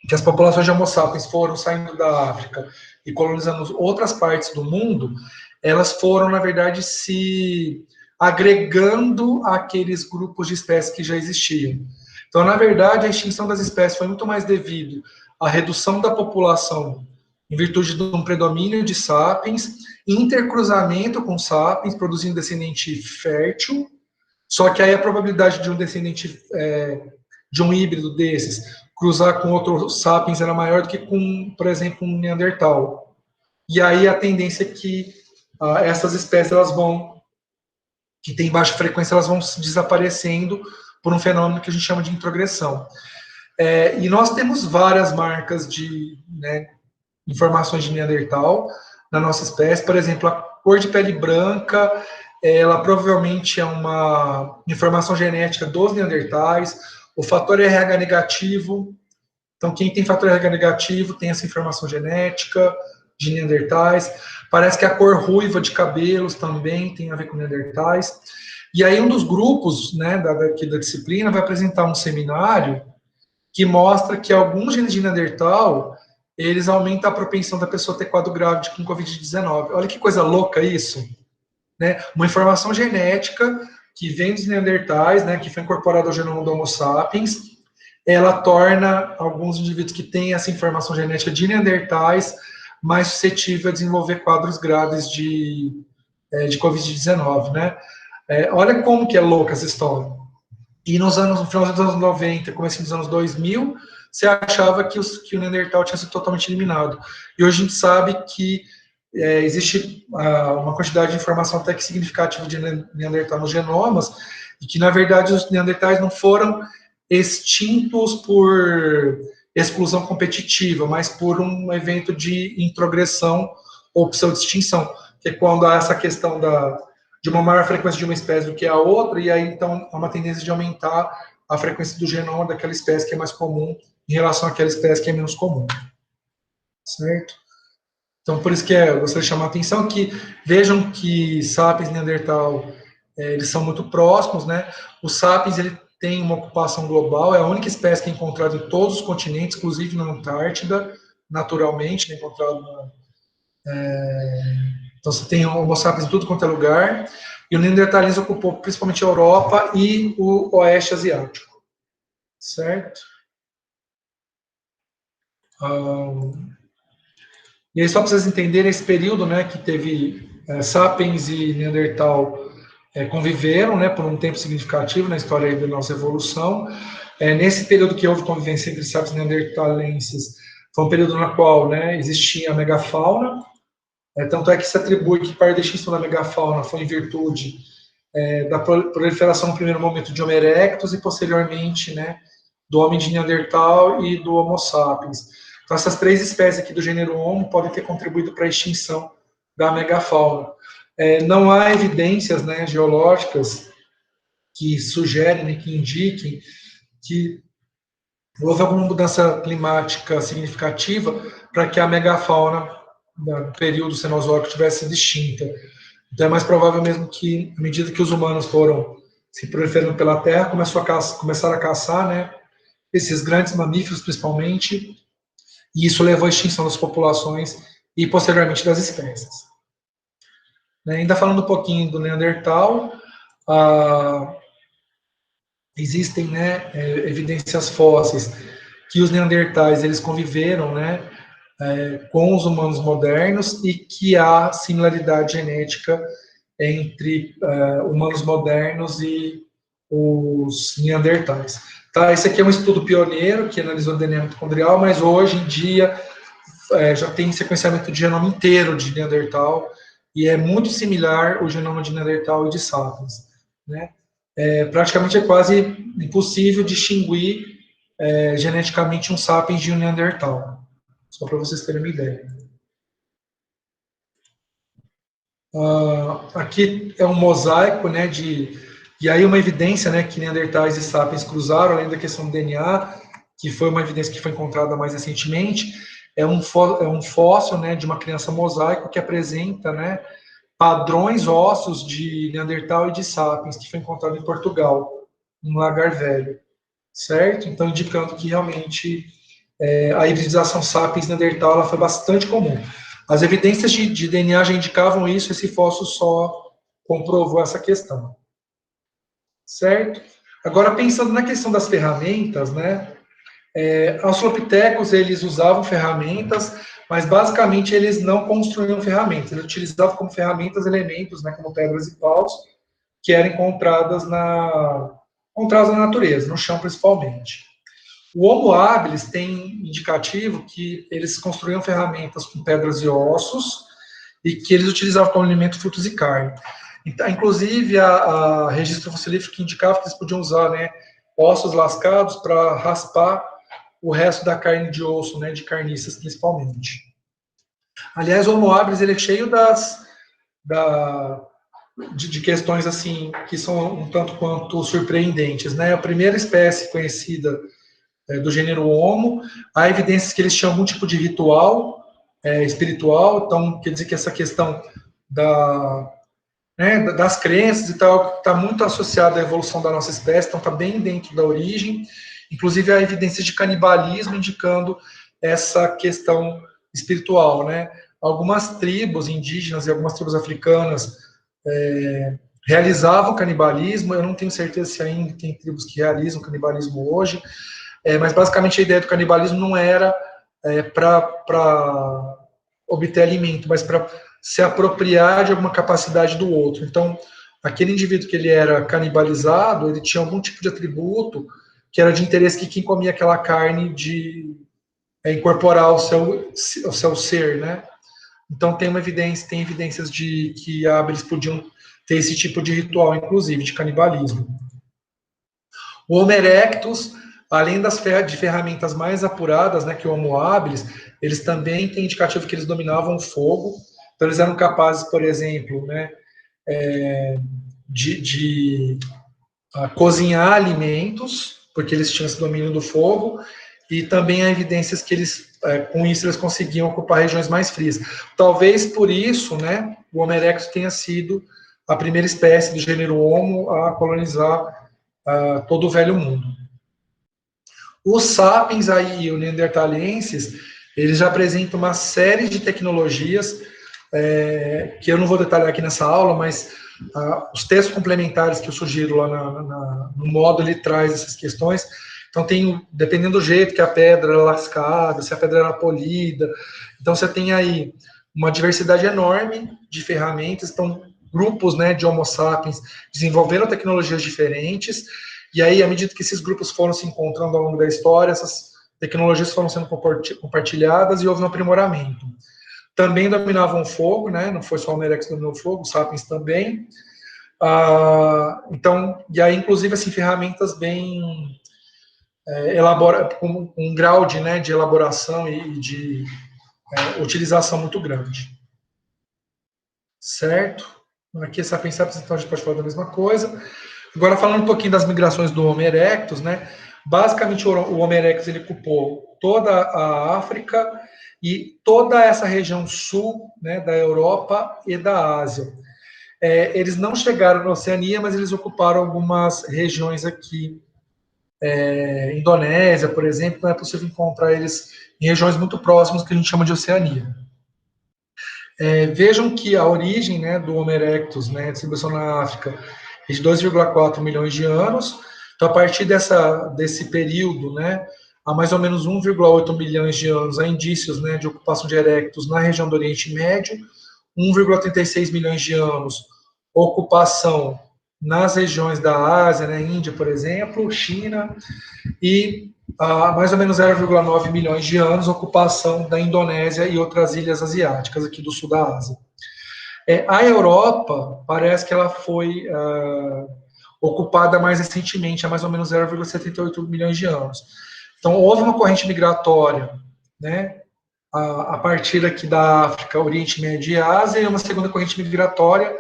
que as populações de Homo sapiens foram saindo da África e colonizando outras partes do mundo, elas foram, na verdade, se agregando àqueles grupos de espécies que já existiam. Então, na verdade, a extinção das espécies foi muito mais devido à redução da população em virtude de um predomínio de sapiens, intercruzamento com sapiens, produzindo descendente fértil, só que aí a probabilidade de um descendente, de um híbrido desses, cruzar com outros sapiens era maior do que com, por exemplo, um Neandertal. E aí a tendência é que essas espécies, que têm baixa frequência, elas vão desaparecendo por um fenômeno que a gente chama de introgressão. E nós temos várias marcas de, né, informações de Neandertal na nossa espécie. Por exemplo, a cor de pele branca, ela provavelmente é uma informação genética dos Neandertais. O fator RH negativo, então quem tem fator RH negativo tem essa informação genética de Neandertais. Parece que a cor ruiva de cabelos também tem a ver com Neandertais. E aí um dos grupos, né, daqui da disciplina vai apresentar um seminário que mostra que alguns genes de Neandertal, eles aumentam a propensão da pessoa ter quadro grave com Covid-19. Olha que coisa louca isso, né? Uma informação genética que vem dos Neandertais, né, que foi incorporada ao genoma do Homo sapiens, ela torna alguns indivíduos que têm essa informação genética de Neandertais mais suscetível a desenvolver quadros graves de Covid-19, né? Olha como que é louca essa história. E no final dos anos 90, começo dos anos 2000, você achava que o Neandertal tinha sido totalmente eliminado. E hoje a gente sabe que existe uma quantidade de informação até que significativa de Neandertal nos genomas, e que, na verdade, os Neandertais não foram extintos por exclusão competitiva, mas por um evento de introgressão ou pseudo-extinção, que é quando há essa questão de uma maior frequência de uma espécie do que a outra, e aí, então, há uma tendência de aumentar a frequência do genoma daquela espécie que é mais comum em relação àquela espécie que é menos comum. Certo? Então, por isso que eu gostaria de chamar a atenção que vejam que Sapiens e Neandertal, eles são muito próximos, né? O Sapiens, ele tem uma ocupação global, é a única espécie que é encontrada em todos os continentes, inclusive na Antártida, naturalmente, né, encontrado então você tem Homo sapiens em tudo quanto é lugar, e o Neandertalismo ocupou principalmente a Europa e o Oeste Asiático, certo? E aí, só para vocês entenderem esse período, né, que teve Sapiens e Neandertal conviveram, né, por um tempo significativo na história aí da nossa evolução. Nesse período que houve convivência entre Sapiens e Neandertalenses, foi um período no qual, né, existia a megafauna, tanto é que se atribui que parte da extinção da megafauna foi em virtude da proliferação no primeiro momento de Homo erectus e posteriormente, né, do homem de Neandertal e do Homo sapiens. Então, essas três espécies aqui do gênero Homo podem ter contribuído para a extinção da megafauna. Não há evidências, né, geológicas que sugerem, né, que indiquem que houve alguma mudança climática significativa para que a megafauna do período Cenozoico tivesse sido extinta. Então é mais provável mesmo que, à medida que os humanos foram se proliferando pela Terra, começaram a caçar, né, esses grandes mamíferos principalmente, e isso levou à extinção das populações e posteriormente das espécies. Ainda falando um pouquinho do Neandertal, existem, né, evidências fósseis que os Neandertais eles conviveram, né, com os humanos modernos e que há similaridade genética entre humanos modernos e os Neandertais. Tá, esse aqui é um estudo pioneiro que analisou o DNA mitocondrial, mas hoje em dia já tem sequenciamento de genoma inteiro de Neandertal e é muito similar o genoma de Neandertal e de Sapiens, né? Praticamente é quase impossível distinguir geneticamente um Sapiens de um Neandertal. Só para vocês terem uma ideia. Aqui é um mosaico, né, e aí uma evidência, né, que Neandertais e Sapiens cruzaram, além da questão do DNA, que foi uma evidência que foi encontrada mais recentemente, é um fóssil, né, de uma criança mosaico que apresenta, né, padrões ósseos de Neandertal e de Sapiens, que foi encontrado em Portugal, no Lagar Velho, certo? Então, indicando que realmente a hibridização Sapiens-Neandertal ela foi bastante comum. As evidências de DNA já indicavam isso, esse fóssil só comprovou essa questão. Certo? Agora, pensando na questão das ferramentas, né? Australopithecus, eles usavam ferramentas, mas basicamente eles não construíam ferramentas, eles utilizavam como ferramentas elementos, né, como pedras e paus, que eram encontrados na natureza, no chão principalmente. O Homo habilis tem indicativo que eles construíam ferramentas com pedras e ossos e que eles utilizavam como alimento frutos e carne. Então, inclusive, a registro fossilífero que indicava que eles podiam usar, né, ossos lascados para raspar o resto da carne de osso, né, de carniças principalmente. Aliás, o Homo habilis ele é cheio de questões assim que são um tanto quanto surpreendentes, né? A primeira espécie conhecida do gênero Homo, há evidências que eles tinham algum tipo de ritual espiritual, então quer dizer que essa questão das crenças e tal está muito associada à evolução da nossa espécie, então está bem dentro da origem. Inclusive há evidências de canibalismo indicando essa questão espiritual, né? Algumas tribos indígenas e algumas tribos africanas realizavam canibalismo. Eu não tenho certeza se ainda tem tribos que realizam canibalismo hoje, mas basicamente a ideia do canibalismo não era para obter alimento, mas para se apropriar de alguma capacidade do outro. Então, aquele indivíduo que ele era canibalizado, ele tinha algum tipo de atributo que era de interesse que quem comia aquela carne de incorporar o seu ser, né? Então tem evidências de que eles podiam ter esse tipo de ritual, inclusive, de canibalismo. O Homo erectus, além de ferramentas mais apuradas, né, que o Homo habilis, eles também têm indicativo que eles dominavam o fogo. Então eles eram capazes, por exemplo, né, de cozinhar alimentos, porque eles tinham esse domínio do fogo, e também há evidências que eles, com isso, eles conseguiam ocupar regiões mais frias. Talvez por isso, né, o Homo erectus tenha sido a primeira espécie do gênero Homo a colonizar todo o Velho Mundo. Os sapiens aí, os neandertalenses, eles já apresentam uma série de tecnologias que eu não vou detalhar aqui nessa aula, mas os textos complementares que eu sugiro lá no módulo, ele traz essas questões. Então, dependendo do jeito que a pedra era lascada, se a pedra era polida, então você tem aí uma diversidade enorme de ferramentas. Então, grupos, né, de Homo sapiens desenvolveram tecnologias diferentes, e aí, à medida que esses grupos foram se encontrando ao longo da história, essas tecnologias foram sendo compartilhadas e houve um aprimoramento. Também dominavam o fogo, né? Não foi só o Homo erectus que dominou o fogo, os sapiens também. Então, e aí, inclusive, assim, ferramentas bem com um grau de elaboração e de utilização muito grande. Certo? Aqui, essa Sapiens, então a gente pode falar da mesma coisa. Agora, falando um pouquinho das migrações do Homo erectus, né? Basicamente, o Homo erectus ele ocupou toda a África e toda essa região sul, né, da Europa e da Ásia. Eles não chegaram na Oceania, mas eles ocuparam algumas regiões aqui. Indonésia, por exemplo, não é possível encontrar eles em regiões muito próximas que a gente chama de Oceania. Vejam que a origem, né, do Homo erectus, né, distribuição na África, é de 2,4 milhões de anos. Então, a partir desse período, né, há mais ou menos 1,8 milhões de anos, há indícios, né, de ocupação de erectus na região do Oriente Médio, 1,36 milhões de anos, ocupação nas regiões da Ásia, né, Índia, por exemplo, China, e mais ou menos 0,9 milhões de anos, ocupação da Indonésia e outras ilhas asiáticas aqui do sul da Ásia. A Europa, parece que ela foi ocupada mais recentemente, há mais ou menos 0,78 milhões de anos. Então, houve uma corrente migratória, né, a partir aqui da África, Oriente Médio e Ásia, e uma segunda corrente migratória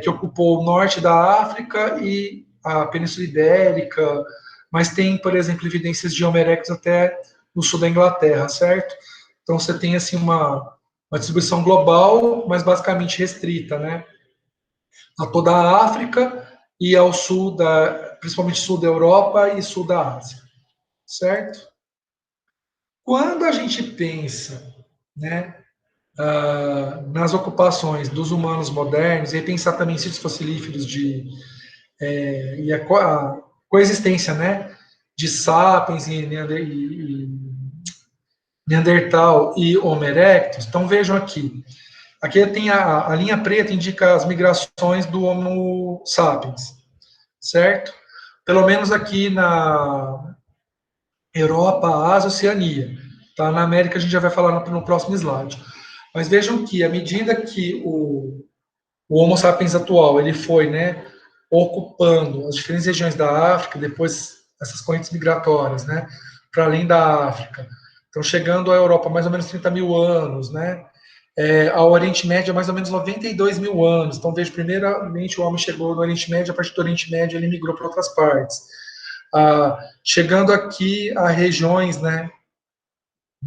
que ocupou o norte da África e a Península Ibérica, mas tem, por exemplo, evidências de Homo erectus até no sul da Inglaterra, certo? Então, você tem, assim, uma distribuição global, mas basicamente restrita, né, a toda a África e ao sul principalmente sul da Europa e sul da Ásia, certo? Quando a gente pensa, né, nas ocupações dos humanos modernos, e pensar também em sítios fossilíferos e a coexistência, né, de sapiens e Neandertal e Homo erectus, então vejam aqui. Aqui tem a linha preta, indica as migrações do Homo sapiens, certo? Pelo menos aqui na Europa, Ásia, Oceania. Tá? Na América a gente já vai falar no próximo slide. Mas vejam que, à medida que o Homo sapiens atual ele foi, né, ocupando as diferentes regiões da África, depois essas correntes migratórias, né, para além da África. Então, chegando à Europa, mais ou menos 30 mil anos, né? Ao Oriente Médio, mais ou menos 92 mil anos. Então, veja, primeiramente o homem chegou no Oriente Médio, a partir do Oriente Médio ele migrou para outras partes. Chegando aqui a regiões, né,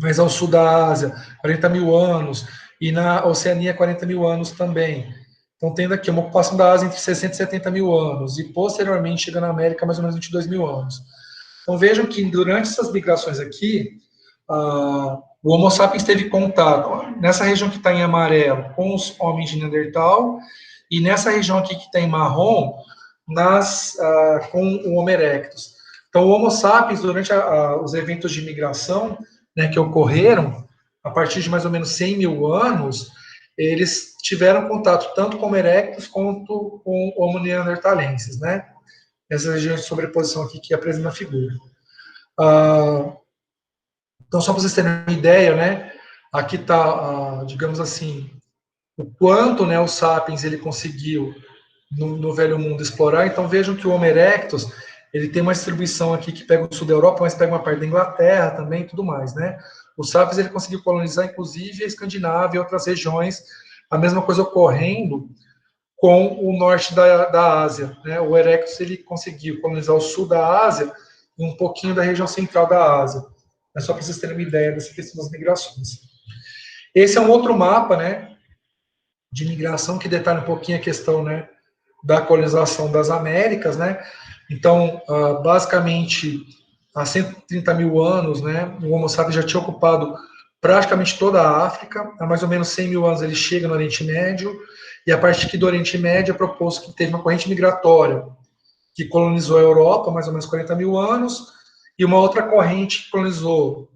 mais ao sul da Ásia, 40 mil anos, e na Oceania, 40 mil anos também. Então, tendo aqui uma ocupação da Ásia entre 60 e 70 mil anos, e posteriormente chegando na América, mais ou menos 22 mil anos. Então, vejam que durante essas migrações aqui, o Homo sapiens teve contato, nessa região que está em amarelo, com os homens de Neandertal, e nessa região aqui que está em marrom, com o Homo erectus. Então, o Homo sapiens, durante os eventos de migração, né, que ocorreram, a partir de mais ou menos 100 mil anos, eles tiveram contato tanto com o Homo erectus quanto com o Homo neanderthalensis, né? Essas regiões de sobreposição aqui que apresenta na figura. Então, só para vocês terem uma ideia, né? Aqui está, digamos assim, o quanto, né, o Sapiens ele conseguiu no Velho Mundo explorar. Então, vejam que o Homo erectus ele tem uma distribuição aqui que pega o sul da Europa, mas pega uma parte da Inglaterra também e tudo mais, né? O Sapiens ele conseguiu colonizar, inclusive, a Escandinávia e outras regiões, a mesma coisa ocorrendo com o norte da Ásia, né? O Erectus ele conseguiu colonizar o sul da Ásia e um pouquinho da região central da Ásia. É só para vocês terem uma ideia dessa questão das migrações. Esse é um outro mapa, né, de migração que detalha um pouquinho a questão, né, da colonização das Américas, né. Então, basicamente, há 130 mil anos, né, o Homo sapiens já tinha ocupado praticamente toda a África. Há mais ou menos 100 mil anos ele chega no Oriente Médio, e a partir aqui do Oriente Médio é proposto que teve uma corrente migratória que colonizou a Europa, mais ou menos 40 mil anos, e uma outra corrente que colonizou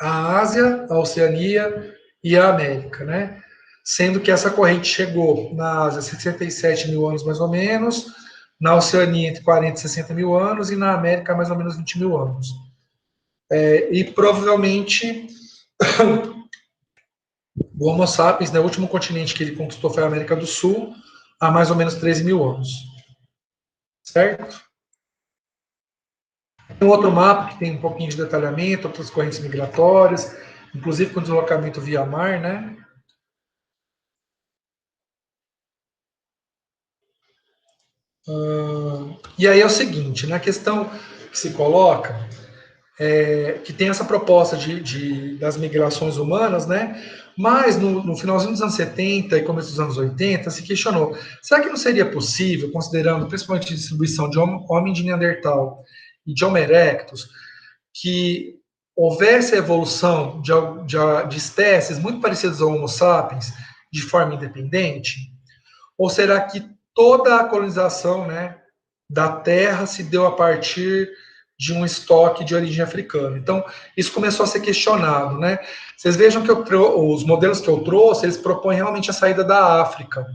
a Ásia, a Oceania e a América, né? Sendo que essa corrente chegou na Ásia 67 mil anos, mais ou menos, na Oceania entre 40 e 60 mil anos, e na América mais ou menos 20 mil anos. E provavelmente o Homo sapiens, né, o último continente que ele conquistou foi a América do Sul, há mais ou menos 13 mil anos. Certo? Tem um outro mapa que tem um pouquinho de detalhamento, outras correntes migratórias, inclusive com deslocamento via mar, né? E aí é o seguinte, na questão que se coloca, que tem essa proposta das migrações humanas, né? Mas no finalzinho dos anos 70 e começo dos anos 80 se questionou, será que não seria possível, considerando principalmente a distribuição de homem de Neandertal e de Homo erectus, que houvesse a evolução de espécies muito parecidas ao Homo sapiens de forma independente? Ou será que toda a colonização, né, da Terra se deu a partir de um estoque de origem africana? Então, isso começou a ser questionado, né? Vocês vejam que os modelos que eu trouxe, eles propõem realmente a saída da África.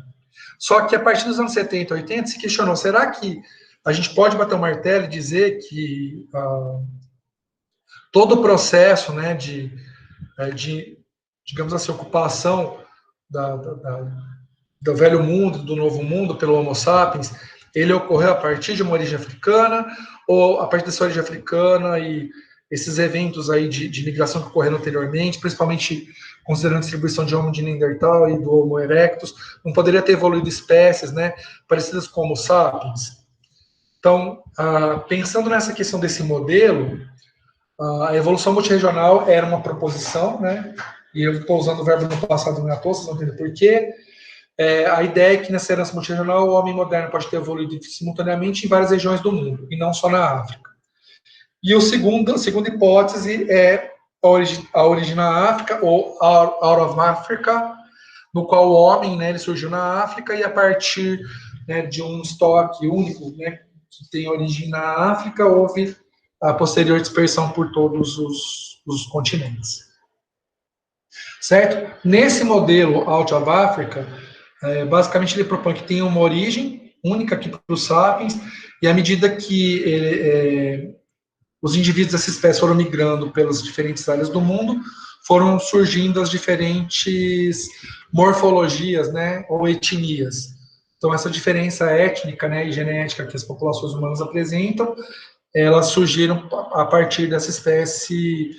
Só que a partir dos anos 70, 80, se questionou, será que a gente pode bater o martelo e dizer que todo o processo, né, digamos assim, ocupação do velho mundo, do novo mundo pelo Homo sapiens, ele ocorreu a partir de uma origem africana, ou a partir dessa origem africana e esses eventos aí de migração que ocorreram anteriormente, principalmente considerando a distribuição de Homo de Neandertal e do Homo erectus, não poderia ter evoluído espécies, né, parecidas com Homo sapiens? Então, pensando nessa questão desse modelo, a evolução multirregional era uma proposição, né, e eu estou usando o verbo no passado não é à toa, vocês vão entender por quê. A ideia é que nessa herança multirregional o homem moderno pode ter evoluído simultaneamente em várias regiões do mundo, e não só na África. E a segunda hipótese é a origem na África, ou out of Africa, no qual o homem, né, ele surgiu na África, e a partir, né, de um estoque único, né, que tem origem na África, houve a posterior dispersão por todos os continentes. Certo? Nesse modelo out of Africa, basicamente ele propõe que tem uma origem única aqui para os sapiens, e à medida que os indivíduos dessa espécie foram migrando pelas diferentes áreas do mundo, foram surgindo as diferentes morfologias, né, ou etnias. Então, essa diferença étnica, né, e genética que as populações humanas apresentam elas surgiram a partir dessa espécie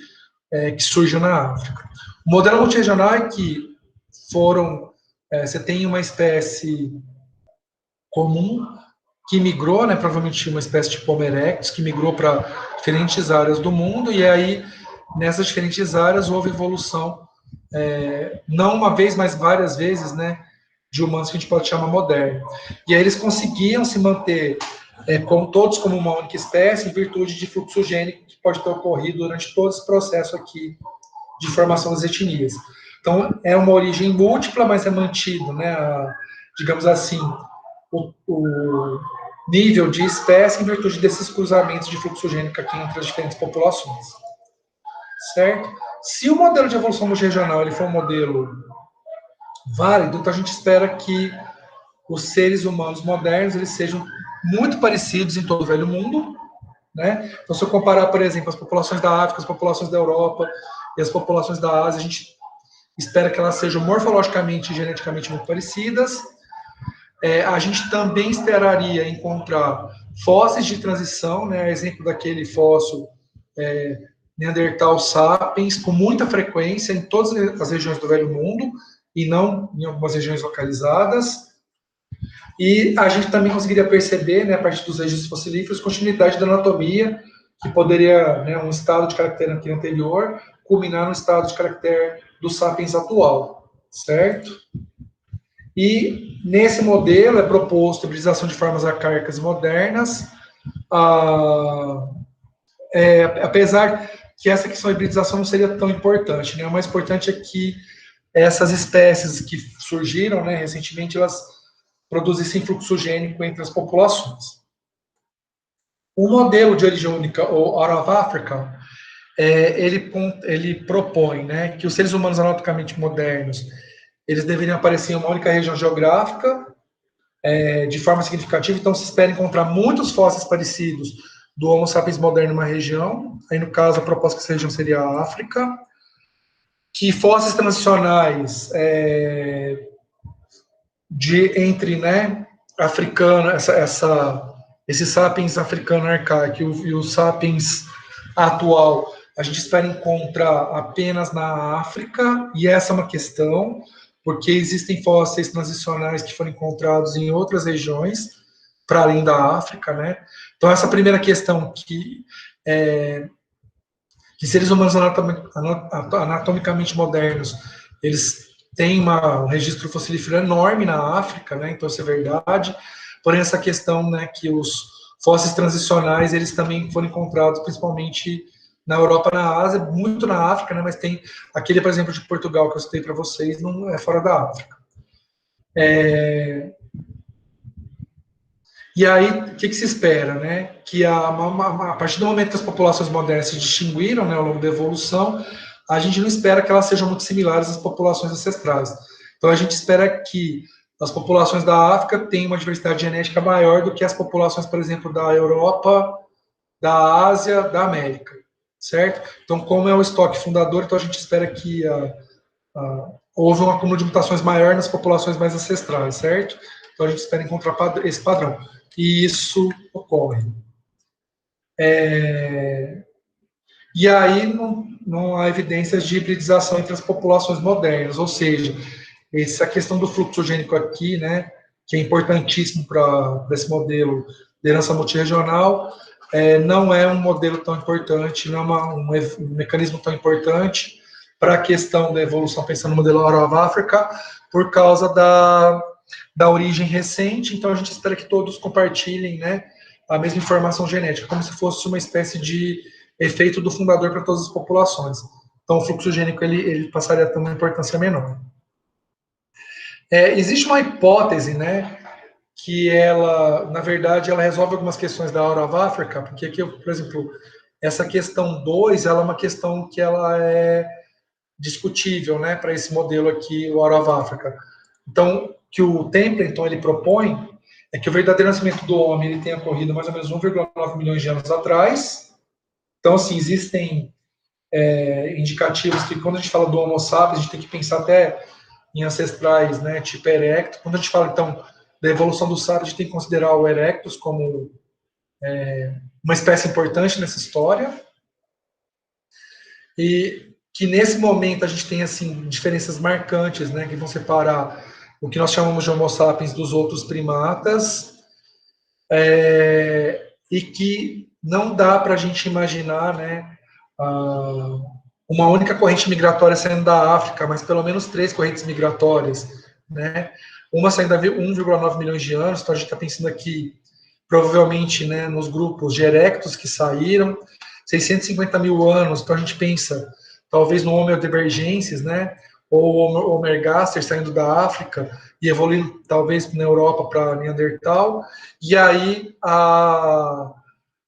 que surgiu na África. O modelo multirregional é que você tem uma espécie comum que migrou, né, provavelmente uma espécie tipo Homo erectus, que migrou para diferentes áreas do mundo, e aí, nessas diferentes áreas, houve evolução, não uma vez, mas várias vezes, né, de humanos que a gente pode chamar moderno. E aí eles conseguiam se manter todos como uma única espécie, em virtude de fluxo gênico que pode ter ocorrido durante todo esse processo aqui de formação das etnias. Então, é uma origem múltipla, mas é mantido, né, digamos assim, o nível de espécie em virtude desses cruzamentos de fluxo gênico aqui entre as diferentes populações. Certo? Se o modelo de evolução multirregional ele for um modelo válido, então a gente espera que os seres humanos modernos eles sejam muito parecidos em todo o velho mundo, né? Então, se eu comparar, por exemplo, as populações da África, as populações da Europa e as populações da Ásia, a gente espera que elas sejam morfologicamente e geneticamente muito parecidas. A gente também esperaria encontrar fósseis de transição, né? Exemplo daquele fóssil Neandertal sapiens, com muita frequência em todas as regiões do Velho Mundo, e não em algumas regiões localizadas. E a gente também conseguiria perceber, né, a partir dos registros fossilíferos, continuidade da anatomia, que poderia, né, um estado de caractere anterior, culminar no estado de caractere do sapiens atual, certo? E nesse modelo é proposto a hibridização de formas arcaicas e modernas, apesar que essa questão da hibridização não seria tão importante, né? O mais importante é que essas espécies que surgiram, né, recentemente, elas produzissem fluxo gênico entre as populações. O modelo de origem única, ou Out of Africa, ele propõe, né, que os seres humanos anatomicamente modernos eles deveriam aparecer em uma única região geográfica, de forma significativa, então se espera encontrar muitos fósseis parecidos do Homo sapiens moderno em uma região, aí no caso a proposta que essa região seria a África, que fósseis transicionais entre, né, africano, esse sapiens africano arcaico e o sapiens atual, a gente espera encontrar apenas na África, e essa é uma questão, porque existem fósseis transicionais que foram encontrados em outras regiões, para além da África, né? Então, essa primeira questão que seres humanos anatomicamente modernos, eles têm um registro fossilífero enorme na África, né? Então, isso é verdade. Porém, essa questão, né, que os fósseis transicionais, eles também foram encontrados principalmente na Europa, na Ásia, muito na África, né? Mas tem aquele, por exemplo, de Portugal que eu citei para vocês, não é fora da África. E aí, o que se espera, né? Que a partir do momento que as populações modernas se distinguiram, né, ao longo da evolução, a gente não espera que elas sejam muito similares às populações ancestrais. Então, a gente espera que as populações da África tenham uma diversidade genética maior do que as populações, por exemplo, da Europa, da Ásia, da América, certo? Então, como é o estoque fundador, então a gente espera que houve um acúmulo de mutações maior nas populações mais ancestrais, certo? Então, a gente espera encontrar esse padrão. E isso ocorre. E aí não há evidências de hibridização entre as populações modernas, ou seja, essa questão do fluxo gênico aqui, né, que é importantíssimo para esse modelo de herança multirregional, não é um modelo tão importante, não é um mecanismo tão importante para a questão da evolução, pensando no modelo Out of Africa, por causa da origem recente. Então a gente espera que todos compartilhem, né, a mesma informação genética, como se fosse uma espécie de efeito do fundador para todas as populações. Então o fluxo gênico ele passaria a ter uma importância menor. Existe uma hipótese, né, que ela, na verdade, ela resolve algumas questões da Out of Africa, porque aqui, por exemplo, essa questão 2, ela é uma questão que ela é discutível, né, para esse modelo aqui, o Out of Africa. Então, que o Templeton ele propõe é que o verdadeiro nascimento do homem ele tenha ocorrido mais ou menos 1,9 milhões de anos atrás. Então, assim, existem indicativos que, quando a gente fala do Homo sapiens, a gente tem que pensar até em ancestrais, né, tipo Erectus. Quando a gente fala, então, da evolução do sapiens, a gente tem que considerar o Erectus como uma espécie importante nessa história, e que nesse momento a gente tem assim diferenças marcantes, né, que vão separar o que nós chamamos de Homo sapiens dos outros primatas, e que não dá para a gente imaginar, né, uma única corrente migratória saindo da África, mas pelo menos 3 correntes migratórias, né? Uma saindo há 1,9 milhões de anos, então a gente está pensando aqui, provavelmente, né, nos grupos de erectos que saíram, 650 mil anos, então a gente pensa, talvez no Homo divergensis, né, ou o Homo ergaster saindo da África e evoluindo, talvez, na Europa para Neandertal, e aí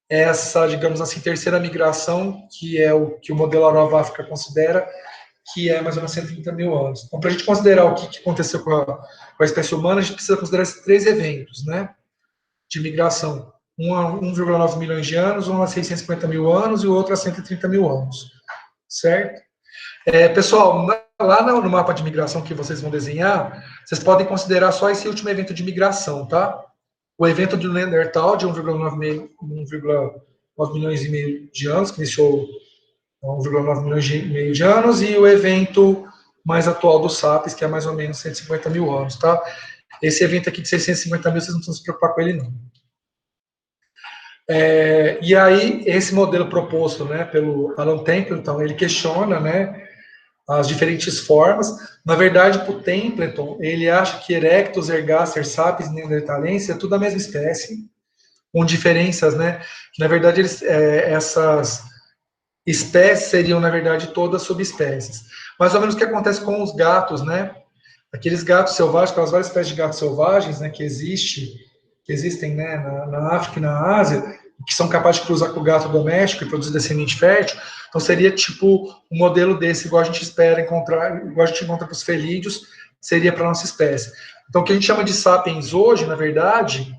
essa, digamos assim, terceira migração, que é o que o modelo Arova-África considera, que é mais ou menos 130 mil anos. Então, para a gente considerar o que aconteceu com a espécie humana, a gente precisa considerar esses 3 eventos, né, de migração. Um a 1,9 milhões de anos, um a 650 mil anos e o outro a 130 mil anos, certo? Pessoal, lá no mapa de migração que vocês vão desenhar, vocês podem considerar só esse último evento de migração, tá? O evento do Neandertal, de 1,9 milhões e meio de anos, que iniciou 1,9 milhões e meio de anos, e o evento mais atual do Sapiens, que é mais ou menos 150 mil anos, tá? Esse evento aqui de 650 mil, vocês não precisam se preocupar com ele, não. E aí, esse modelo proposto, né, pelo Alan Templeton, ele questiona, né, as diferentes formas. Na verdade, para o Templeton, ele acha que Erectus, Ergaster, Sapiens e Neanderthalensis é tudo a mesma espécie, com diferenças, né, que na verdade essas espécies seriam, na verdade, todas subespécies. Mais ou menos o que acontece com os gatos, né, aqueles gatos selvagens, aquelas várias espécies de gatos selvagens, né, que existem, né, na África e na Ásia, que são capazes de cruzar com o gato doméstico e produzir descendente fértil. Então seria tipo um modelo desse, igual a gente espera encontrar, igual a gente encontra para os felídeos, seria para a nossa espécie. Então o que a gente chama de sapiens hoje, na verdade,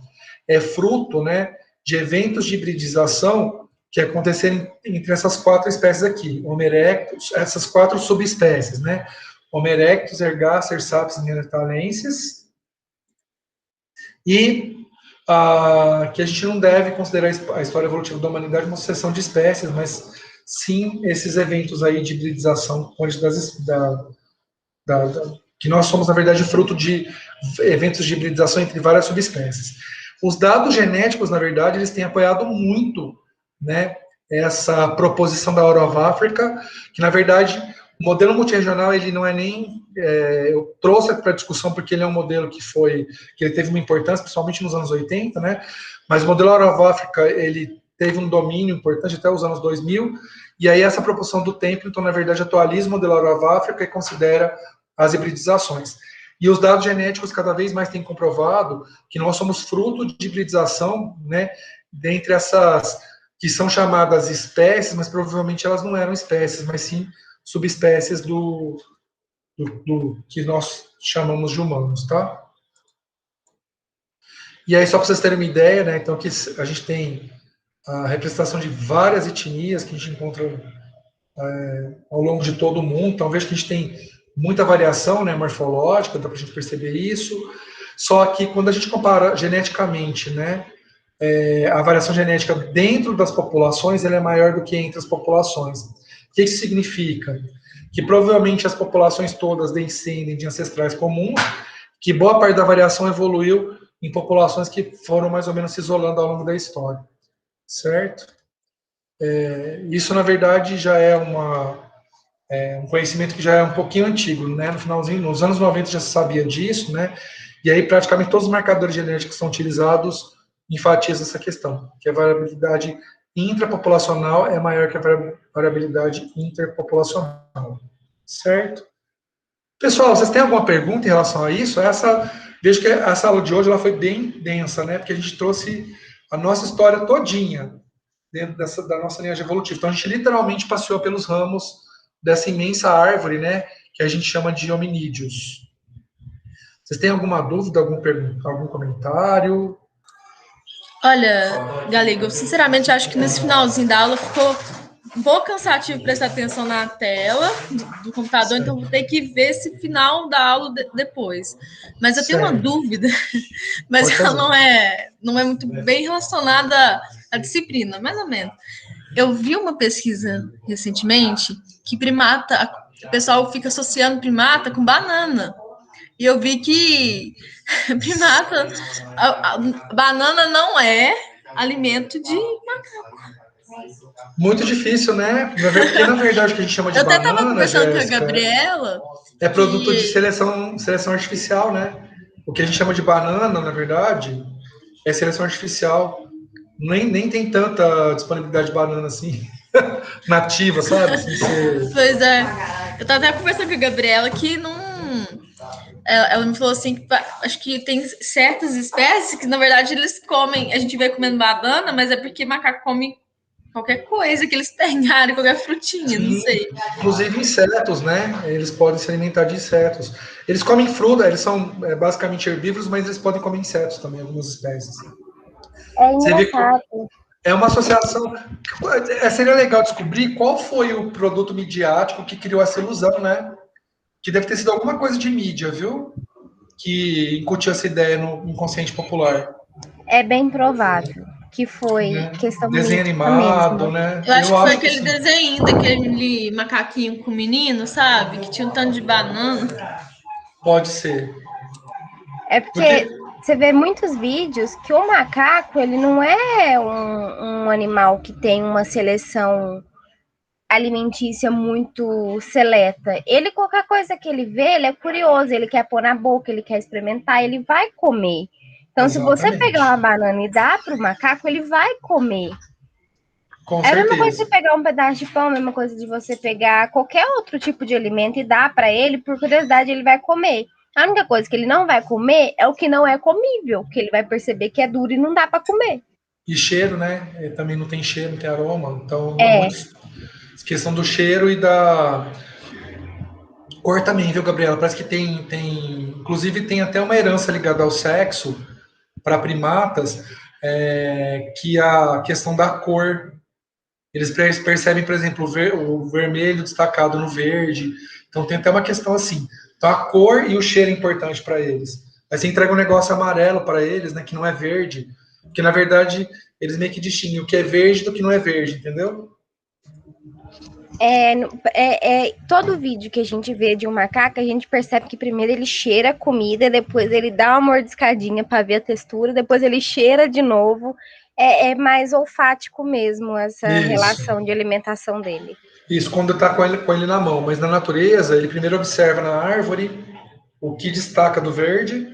é fruto, né, de eventos de hibridização que aconteceram entre essas 4 espécies aqui, Homo erectus, essas 4 subespécies, né, Homo erectus, Ergaster, Sapiens e Neanderthalensis, e que a gente não deve considerar a história evolutiva da humanidade uma sucessão de espécies, mas sim esses eventos aí de hibridização, que nós somos, na verdade, fruto de eventos de hibridização entre várias subespécies. Os dados genéticos, na verdade, eles têm apoiado muito, né, essa proposição da Arova-África, que, na verdade, o modelo multirregional, ele não é nem... eu trouxe para a discussão porque ele é um modelo que ele teve uma importância, principalmente nos anos 80, né? Mas o modelo Arova-África, ele teve um domínio importante até os anos 2000, e aí essa proposição do Templeton, na verdade, atualiza o modelo Arova-África e considera as hibridizações. E os dados genéticos cada vez mais têm comprovado que nós somos fruto de hibridização, né? Dentre essas que são chamadas espécies, mas provavelmente elas não eram espécies, mas sim subespécies do que nós chamamos de humanos, tá? E aí, só para vocês terem uma ideia, né, então aqui a gente tem a representação de várias etnias que a gente encontra ao longo de todo o mundo, então veja que a gente tem muita variação, né, morfológica, dá para a gente perceber isso, só que quando a gente compara geneticamente, né, a variação genética dentro das populações, ela é maior do que entre as populações. O que isso significa? Que provavelmente as populações todas descendem de ancestrais comuns, que boa parte da variação evoluiu em populações que foram mais ou menos se isolando ao longo da história, certo? Isso, na verdade, já é um conhecimento que já é um pouquinho antigo, né? No finalzinho, nos anos 90 já se sabia disso, né? E aí praticamente todos os marcadores genéticos que são utilizados enfatizam essa questão, que a variabilidade intrapopulacional é maior que a variabilidade interpopulacional, certo? Pessoal, vocês têm alguma pergunta em relação a isso? Vejo que essa aula de hoje ela foi bem densa, né? Porque a gente trouxe a nossa história todinha dentro da nossa linhagem evolutiva. Então, a gente literalmente passeou pelos ramos dessa imensa árvore, né? Que a gente chama de hominídeos. Vocês têm alguma dúvida, algum comentário? Olha, Galego, eu sinceramente acho que nesse finalzinho da aula ficou um pouco cansativo prestar atenção na tela do computador, certo. Então vou ter que ver esse final da aula depois. Mas eu tenho uma dúvida, mas ela não é muito bem relacionada a disciplina, mais ou menos. Eu vi uma pesquisa recentemente que o pessoal fica associando primata com banana. E eu vi que primata, banana não é alimento de macaco. Muito difícil, né? Porque, na verdade, o que a gente chama de Eu até estava banana, conversando com a Jéssica, Gabriela, é produto de que seleção artificial, né? O que a gente chama de banana, na verdade, é seleção artificial. Nem tem tanta disponibilidade de banana assim, nativa, sabe? Sem ser... Pois é. Eu tava até conversando com a Gabriela que não. Ela me falou assim que acho que tem certas espécies que, na verdade, eles comem. A gente vê comendo banana, mas é porque macaco come qualquer coisa que eles pegarem, qualquer frutinha, não Sim, sei. inclusive insetos, né? Eles podem se alimentar de insetos. Eles comem fruta, eles são basicamente herbívoros, mas eles podem comer insetos também, algumas espécies. É Você vê que engraçado. é uma associação. Seria legal descobrir qual foi o produto midiático que criou essa ilusão, né? Que deve ter sido alguma coisa de mídia, viu? Que incutiu essa ideia no inconsciente popular. É bem provável que foi Né? questão Desenho mística animado, mesmo. né? Eu acho Eu que foi acho que aquele sim. desenho daquele macaquinho com o menino, sabe? Que tinha um tanto de banana. Pode ser. É Porque, porque você vê muitos vídeos que o macaco, ele não é um animal que tem uma seleção alimentícia muito seleta. Ele, qualquer coisa que ele vê, ele é curioso, ele quer pôr na boca, ele quer experimentar, ele vai comer. Então, se você pegar exatamente. uma banana e dar para o macaco, ele vai comer. Com É a mesma coisa de certeza. você pegar um pedaço de pão, a mesma coisa de você pegar qualquer outro tipo de alimento e dar para ele, por curiosidade, ele vai comer. A única coisa que ele não vai comer é o que não é comível, que ele vai perceber que é duro e não dá para comer. E cheiro, né? Também não tem cheiro, não tem aroma. Então, É, muitos questão do cheiro e da cor também, viu, Gabriela? Parece que inclusive tem até uma herança ligada ao sexo para primatas, que a questão da cor. Eles percebem, por exemplo, o vermelho destacado no verde. Então tem até uma questão assim. Então a cor e o cheiro é importante para eles. Aí você entrega um negócio amarelo para eles, né, que não é verde, porque na verdade eles meio que distinguem o que é verde do que não é verde, entendeu? todo vídeo que a gente vê de um macaco, a gente percebe que primeiro ele cheira a comida, depois ele dá uma mordiscadinha para ver a textura, depois ele cheira de novo. É mais olfático mesmo essa Isso. relação de alimentação dele. Isso, quando está com ele na mão. Mas na natureza, ele primeiro observa na árvore o que destaca do verde,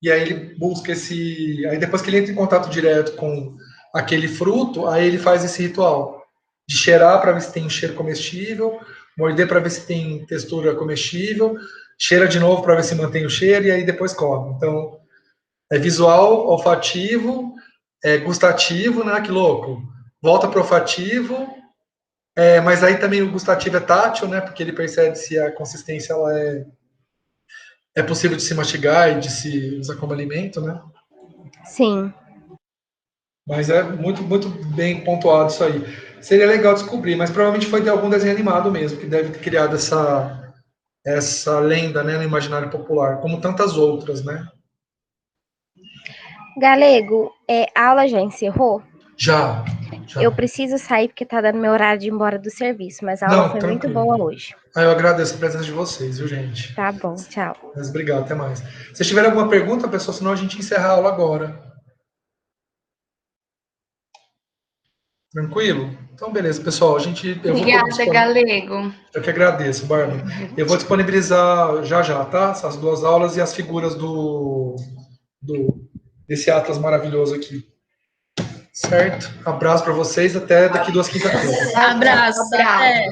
e aí ele busca esse. Aí depois que ele entra em contato direto com aquele fruto, aí ele faz esse ritual de cheirar para ver se tem um cheiro comestível, morder para ver se tem textura comestível, cheira de novo para ver se mantém o cheiro, e aí depois come. Então, é visual, olfativo, gustativo, né? Que louco. Volta para o olfativo, mas aí também o gustativo é tátil, né? Porque ele percebe se a consistência ela é possível de se mastigar e de se usar como alimento, né? Sim. Mas é muito, muito bem pontuado isso aí. Seria legal descobrir, mas provavelmente foi de algum desenho animado mesmo, que deve ter criado essa lenda, né, no imaginário popular, como tantas outras, né? Galego, a aula já encerrou? Já, Eu já. preciso sair porque tá dando meu horário de ir embora do serviço, mas a aula Não, foi muito tranquilo. boa hoje. Eu agradeço a presença de vocês, viu, gente? Tá bom, tchau. Mas obrigado, até mais. Se vocês tiverem alguma pergunta, pessoal, senão a gente encerra a aula agora. Tranquilo? Então, beleza, pessoal. Eu vou Obrigada, Galego. Eu que agradeço, Bárbara. Eu vou disponibilizar já já, tá? As duas aulas e as figuras desse Atlas maravilhoso aqui. Certo? Abraço para vocês, até daqui 2 quinta-feiras. Abraço. Abraço. Até.